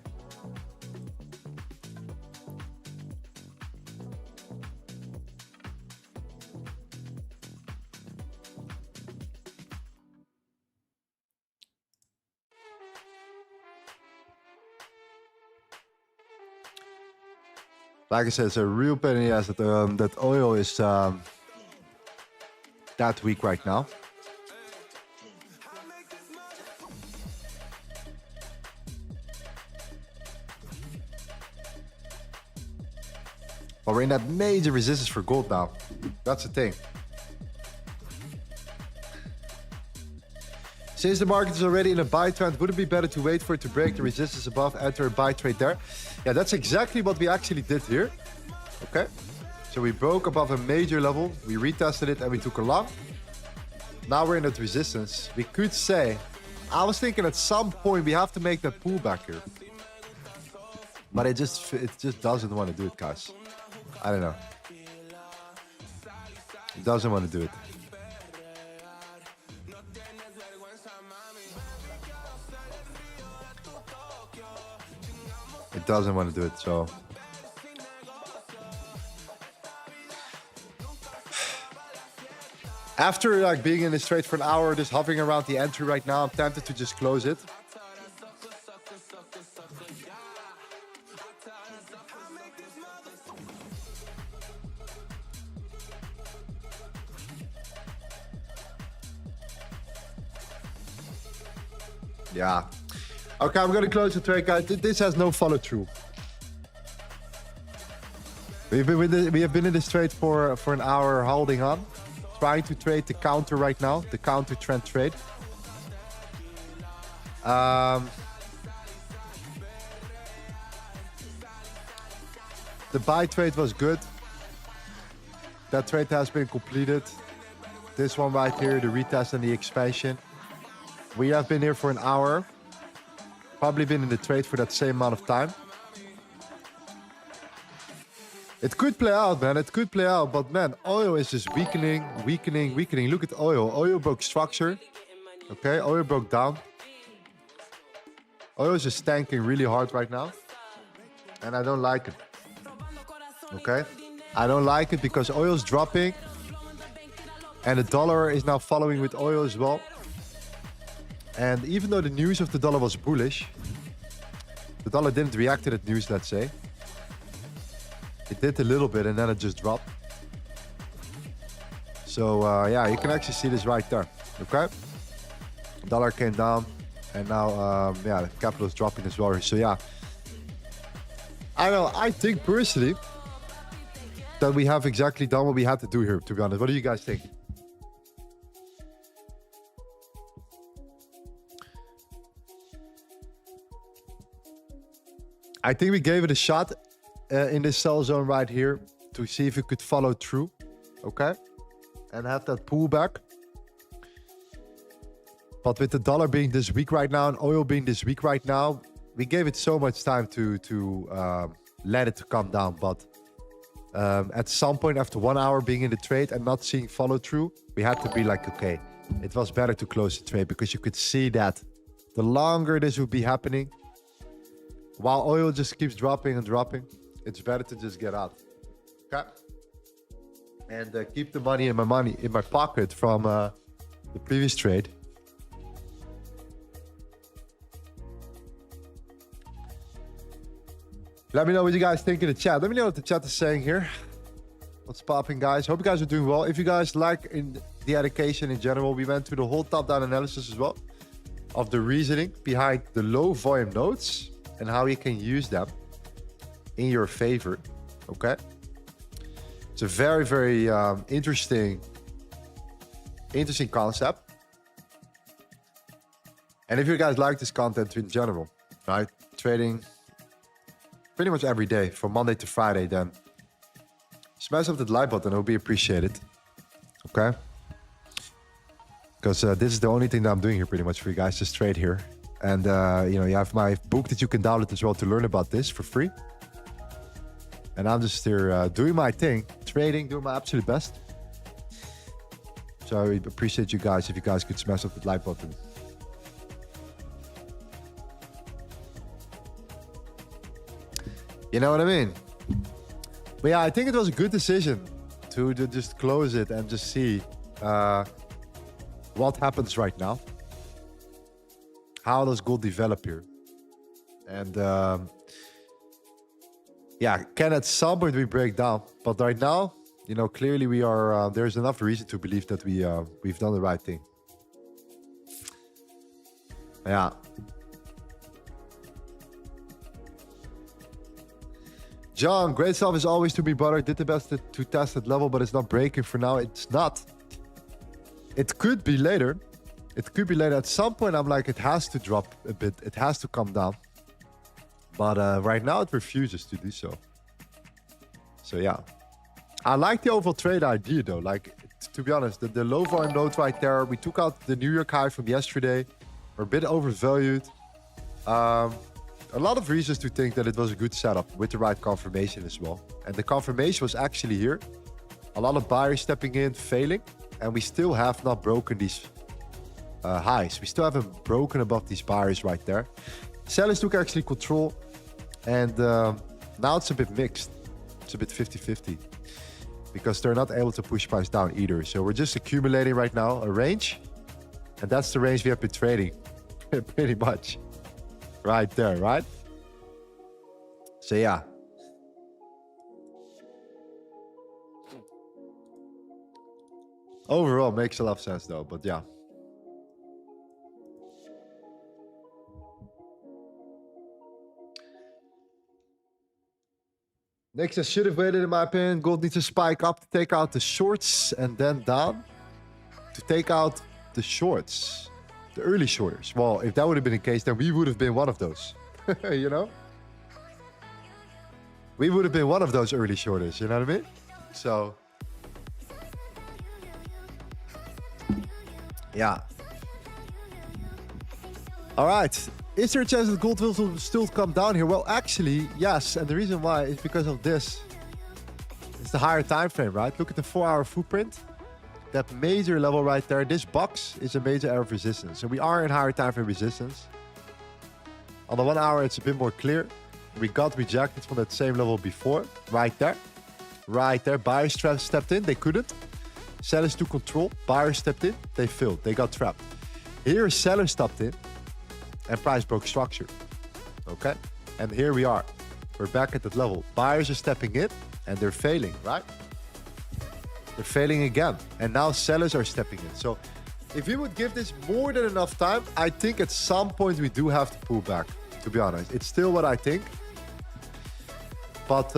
Like I said, it's a real pain in the ass that that oil is that weak right now. But we're in that major resistance for gold now. That's the thing. Since the market is already in a buy trend, would it be better to wait for it to break the resistance above, enter a buy trade there? Yeah, that's exactly what we actually did here. Okay. So we broke above a major level, we retested it, and we took a long. Now we're in that resistance. We could say, I was thinking at some point we have to make that pullback here. But it just doesn't want to do it, guys. I don't know. It doesn't want to do it. It doesn't want to do it, so. After like being in this trade for an hour, just hovering around the entry right now, I'm tempted to just close it. Yeah. Okay, I'm gonna close the trade, guys. This has no follow through. We have been in this trade for an hour, holding on, trying to trade the counter right now, the counter trend trade. The buy trade was good. That trade has been completed. This one right here, the retest and the expansion. We have been here for an hour. Probably been in the trade for that same amount of time. It could play out, man. It could play out. But, man, oil is just weakening, weakening, weakening. Look at oil. Oil broke structure. Okay, oil broke down. Oil is just tanking really hard right now. And I don't like it. Okay? I don't like it because oil is dropping. And the dollar is now following with oil as well. And even though the news of the dollar was bullish, the dollar didn't react to that news, let's say. It did a little bit and then it just dropped. So, yeah, you can actually see this right there, okay? Dollar came down and now, yeah, the capital is dropping as well. So, yeah. I don't know, I think personally that we have exactly done what we had to do here, to be honest. What do you guys think? I think we gave it a shot in this sell zone right here to see if it could follow through, okay? And have that pullback. But with the dollar being this weak right now and oil being this weak right now, we gave it so much time to let it to come down. But at some point after 1 hour being in the trade and not seeing follow through, we had to be like, okay, it was better to close the trade because you could see that the longer this would be happening, while oil just keeps dropping and dropping, it's better to just get out. Okay? And keep the money in my pocket from the previous trade. Let me know what you guys think in the chat. Let me know what the chat is saying here. What's popping, guys? Hope you guys are doing well. If you guys like in the education in general, we went through the whole top-down analysis as well of the reasoning behind the low volume nodes and how you can use them in your favor, okay? It's a very, very interesting concept. And if you guys like this content in general, right? Trading pretty much every day from Monday to Friday, then smash up that like button, it will be appreciated, okay? Because this is the only thing that I'm doing here pretty much for you guys, just trade here. And, you know, you have my book that you can download as well to learn about this for free. And I'm just here doing my thing, trading, doing my absolute best. So I appreciate you guys if you guys could smash up the like button. You know what I mean? But yeah, I think it was a good decision to just close it and just see what happens right now. How does gold develop here? And yeah, can at some point we break down? But right now, you know, clearly we are. There's enough reason to believe that we've done the right thing. Yeah. John, great stuff is always to be butter. Did the best to test that level, but it's not breaking for now. It's not. It could be later. It could be later. At some point, I'm like, it has to drop a bit. It has to come down. But right now, it refuses to do so. So yeah. I like the overall trade idea, though. Like, to be honest, the low volume note right there. We took out the New York high from yesterday. We're a bit overvalued. A lot of reasons to think that it was a good setup with the right confirmation as well. And the confirmation was actually here. A lot of buyers stepping in, failing. And we still have not broken these highs. We still haven't broken above these buyers right there. Sellers took actually control. And now it's a bit mixed. It's a bit 50-50. Because they're not able to push price down either. So we're just accumulating right now a range. And that's the range we have been trading. Pretty much. Right there, right? So yeah. Overall, makes a lot of sense though, but yeah. Next, I should have waited in my opinion. Gold needs to spike up to take out the shorts and then down to take out the shorts. The early shorters. Well, if that would have been the case, then we would have been one of those. You know? We would have been one of those early shorters, you know what I mean? So... yeah. All right. Is there a chance that gold will still come down here? Well, actually, yes. And the reason why is because of this. It's the higher time frame, right? Look at the 4-hour footprint. That major level right there. This box is a major area of resistance. So we are in higher time frame resistance. On the 1 hour, it's a bit more clear. We got rejected from that same level before. Right there. Right there. Buyers stepped in. They couldn't. Sellers took control. Buyers stepped in. They failed. They got trapped. Here, sellers stepped in. And price broke structure. Okay? And here we are. We're back at that level. Buyers are stepping in. And they're failing, right? They're failing again. And now sellers are stepping in. So if you would give this more than enough time, I think at some point we do have to pull back. To be honest. It's still what I think. But...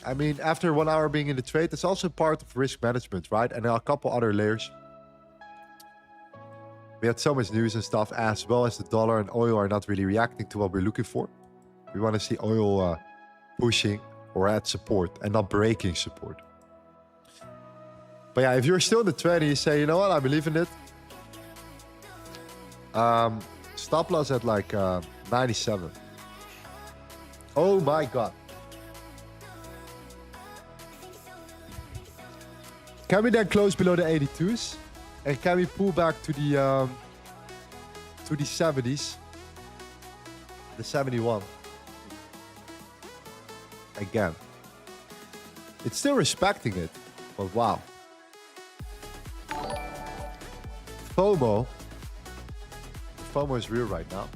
I mean, after 1 hour being in the trade, it's also part of risk management, right? And a couple other layers. We had so much news and stuff, as well as the dollar and oil are not really reacting to what we're looking for. We want to see oil pushing or at support and not breaking support. But yeah, if you're still in the trade and you say, you know what, I believe in it. Stop loss at like 97. Oh my God. Can we then close below the 82s? And can we pull back to the 70s? The 71. Again. It's still respecting it, but wow. FOMO. FOMO is real right now.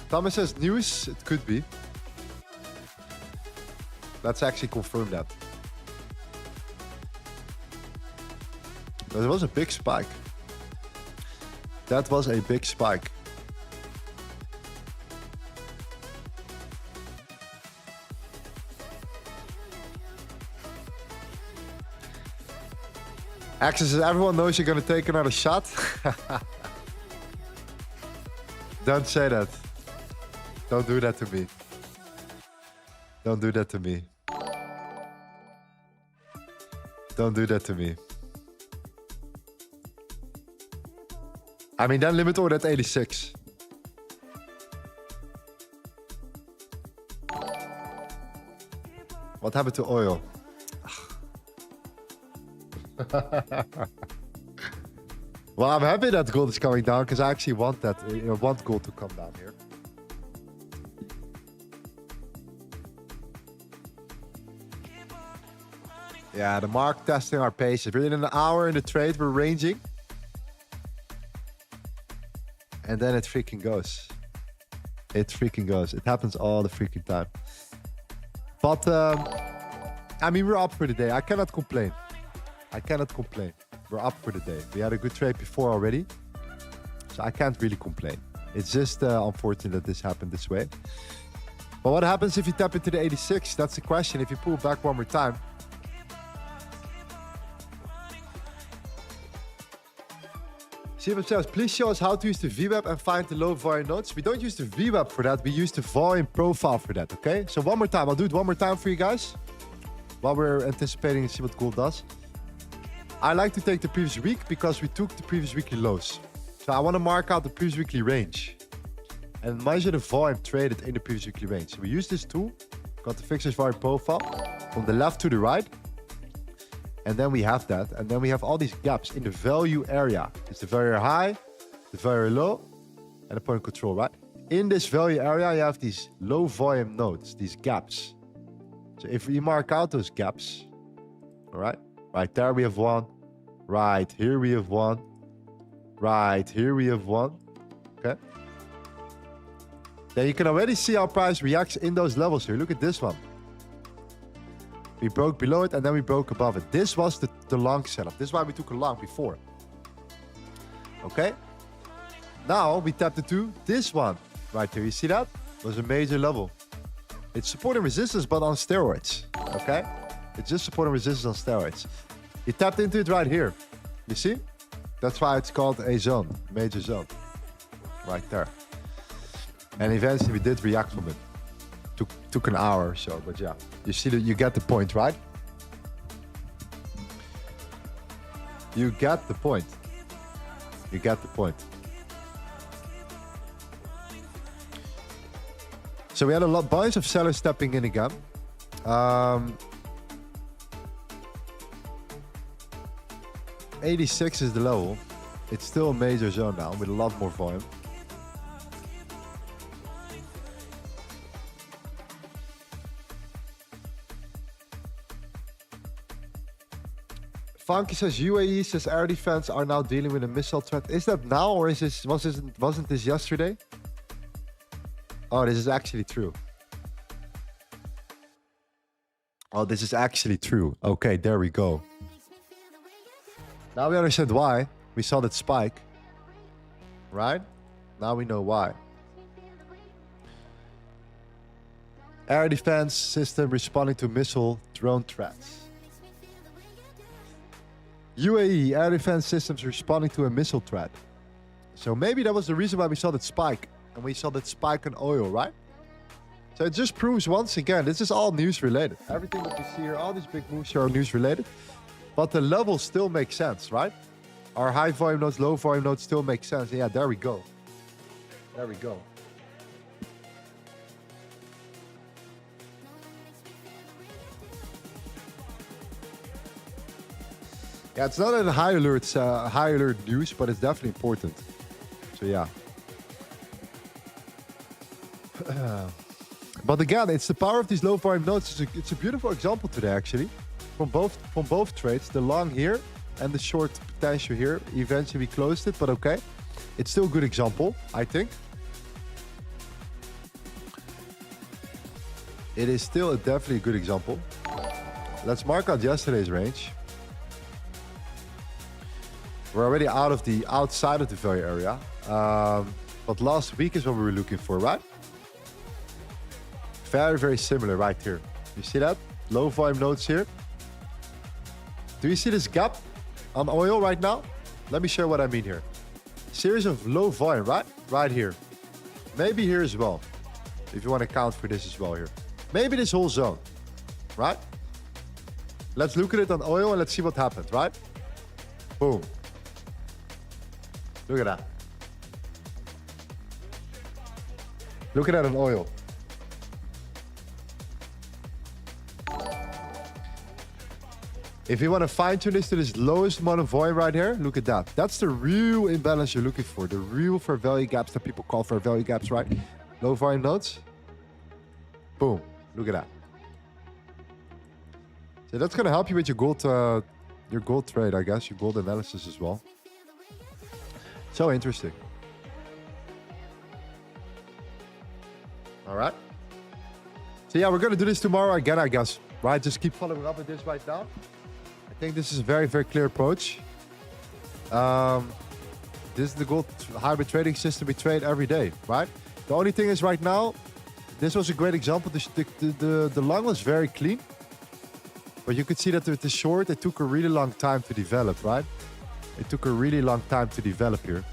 Thomas says news, it could be. Let's actually confirm that. That was a big spike. That was a big spike. Axis says, everyone knows you're going to take another shot. Don't say that. Don't do that to me. Don't do that to me. Don't do that to me. I mean, then limit order at 86. What happened to oil? Well, I'm happy that gold is coming down because I actually want that. I want gold to come down here. Yeah, the mark testing our patience. We're in an hour in the trade. We're ranging. And then it freaking goes. It freaking goes. It happens all the freaking time. But, I mean, we're up for the day. I cannot complain. I cannot complain. We're up for the day. We had a good trade before already. So I can't really complain. It's just unfortunate that this happened this way. But what happens if you tap into the 86? That's the question. If you pull back one more time. CFM says, please show us how to use the VWAP and find the low volume nodes. We don't use the VWAP for that. We use the volume profile for that, okay? So one more time. I'll do it one more time for you guys. While we're anticipating to see what gold does. I like to take the previous week because we took the previous weekly lows. So I want to mark out the previous weekly range. And measure the volume traded in the previous weekly range. So we use this tool. Got the fixed volume profile. From the left to the right. And then we have that. And then we have all these gaps in the value area. It's the very high, the very low, and the point of control, right? In this value area, you have these low volume nodes, these gaps. So if we mark out those gaps, all right? Right there we have one. Right here we have one. Right here we have one. Okay. Then you can already see how price reacts in those levels here. Look at this one. We broke below it and then we broke above it. This was the long setup. This is why we took a long before. Okay. Now we tapped into this one right here. You see that? It was a major level. It's support and resistance, but on steroids. Okay. It's just support and resistance on steroids. You tapped into it right here. You see? That's why it's called a zone, major zone. Right there. And eventually we did react from it. Took an hour or so, but yeah. You see that you get the point, right? You get the point. You get the point. So we had a bunch of sellers stepping in again. 86 is the level. It's still a major zone now with a lot more volume. Funky says UAE says air defense are now dealing with a missile threat. Is that now or is this wasn't this yesterday? Oh, this is actually true. Oh, this is actually true. Okay, there we go. Now we understand why we saw that spike. Right? Now we know why. Air defense system responding to missile drone threats. UAE air defense systems responding to a missile threat. So maybe that was the reason why we saw that spike. And we saw that spike in oil, right? So it just proves once again, this is all news related. Everything that we see here, all these big moves here are news related. But the levels still make sense, right? Our high volume nodes, low volume nodes still make sense. Yeah, there we go. There we go. Yeah, it's not a high alert news, but it's definitely important. So yeah. But again, it's the power of these low volume nodes. It's a beautiful example today, actually, from both trades. The long here and the short potential here. Eventually we closed it, but okay, it's still a good example, I think. It is still definitely a good example. Let's mark out yesterday's range. We're already outside of the value area. But last week is what we were looking for, right? Very, very similar right here. You see that? Low volume nodes here. Do you see this gap on oil right now? Let me show what I mean here. Series of low volume, right? Right here. Maybe here as well. If you want to count for this as well here. Maybe this whole zone, right? Let's look at it on oil and let's see what happens, right? Boom. Look at that. Look at that on oil. If you want to fine tune this to this lowest amount of volume right here, look at that. That's the real imbalance you're looking for. The real fair value gaps that people call fair value gaps, right? Low volume nodes. Boom. Look at that. So that's going to help you with your gold trade, I guess. Your gold analysis as well. So interesting. All right. So yeah, we're going to do this tomorrow again, I guess. Right? Just keep following up with this right now. I think this is a very, very clear approach. This is the gold hybrid trading system we trade every day, right? The only thing is right now, this was a great example. The long was very clean. But you could see that with the short, it took a really long time to develop, right? It took a really long time to develop here.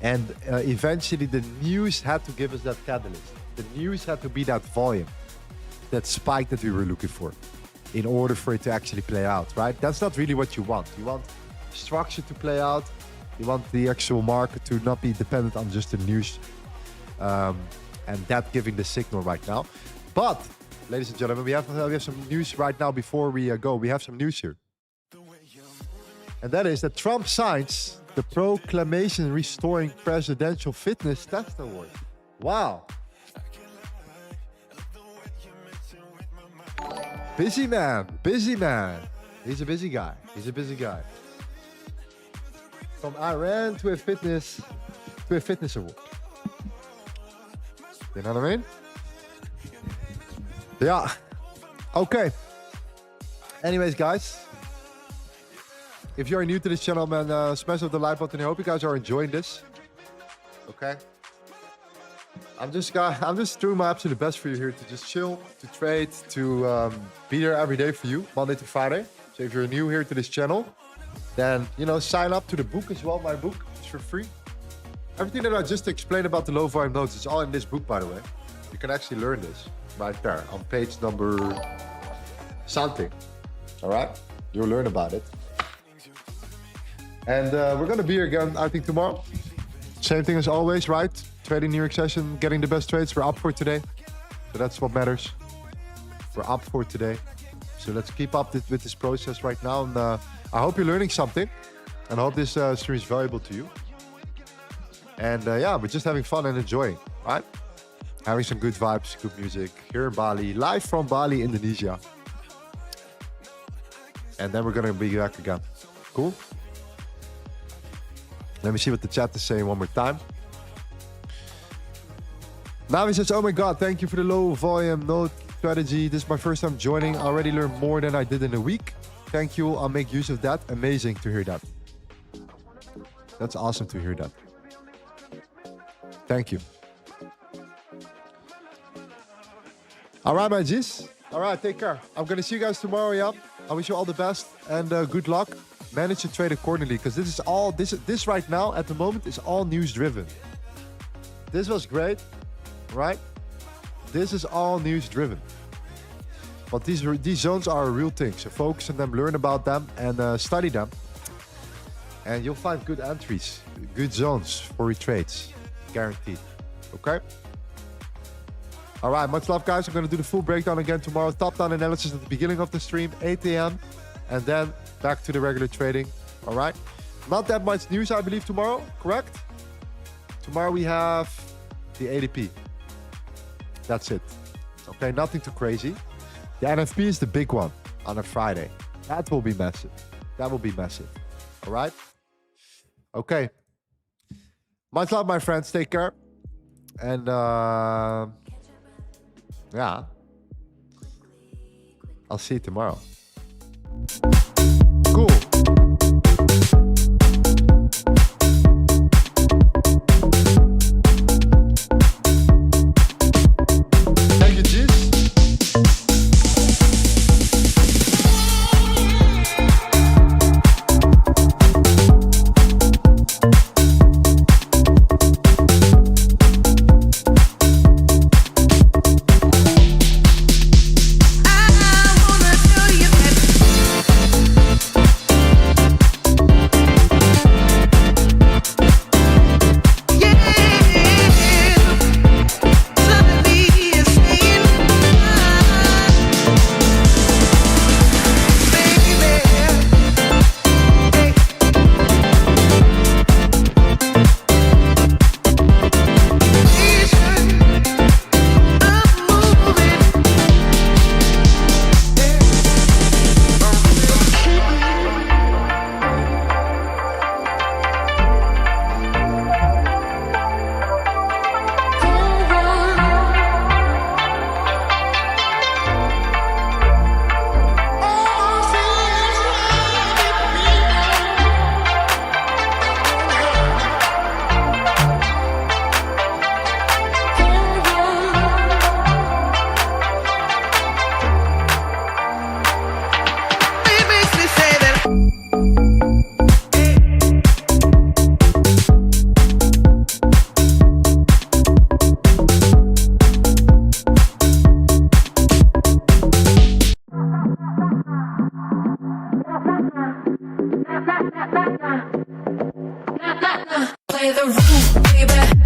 And eventually the news had to give us that catalyst. The news had to be that volume, that spike that we were looking for in order for it to actually play out, right? That's not really what you want. You want structure to play out. You want the actual market to not be dependent on just the news and that giving the signal right now. But, ladies and gentlemen, we have some news right now before we go. We have some news here. And that is that Trump signs the Proclamation Restoring Presidential Fitness Test Award. Wow. Busy man, busy man. He's a busy guy. He's a busy guy. From Iran to a fitness award. You know what I mean? Yeah. Okay. Anyways, guys. If you're new to this channel, man, smash the like button. I hope you guys are enjoying this. Okay. I'm just doing my absolute best for you here to just chill, to trade, to be there every day for you, Monday to Friday. So if you're new here to this channel, then, you know, sign up to the book as well, my book. It's for free. Everything that I just explained about the low volume notes, it's all in this book, by the way. You can actually learn this right there on page number something. All right? You'll learn about it. And we're going to be here again, I think, tomorrow. Same thing as always, right? Trading New York session, getting the best trades. We're up for today. So that's what matters. We're up for today. So let's keep up with this process right now. And I hope you're learning something. And I hope this stream is valuable to you. And yeah, we're just having fun and enjoying, right? Having some good vibes, good music here in Bali, live from Bali, Indonesia. And then we're going to be back again. Cool? Let me see what the chat is saying one more time. Navi says, oh my God, thank you for the low volume node strategy. This is my first time joining. I already learned more than I did in a week. Thank you. I'll make use of that. Amazing to hear that. That's awesome to hear that. Thank you. All right, my G's. All right, take care. I'm going to see you guys tomorrow, yeah? I wish you all the best and good luck. Manage to trade accordingly, because this is all, this right now at the moment is all news driven. This was great, right? This is all news driven. But these zones are a real thing. So focus on them, learn about them, and study them. And you'll find good entries, good zones for your trades, guaranteed. Okay? All right, much love, guys. I'm going to do the full breakdown again tomorrow. Top-down analysis at the beginning of the stream, 8 a.m. And then back to the regular trading. All right? Not that much news, I believe, tomorrow. Correct? Tomorrow we have the ADP. That's it. Okay, nothing too crazy. The NFP is the big one on a Friday. That will be massive. That will be massive. All right? Okay. Much love, my friends. Take care. And yeah. I'll see you tomorrow. Cool. I wanna show you. by the roof, baby.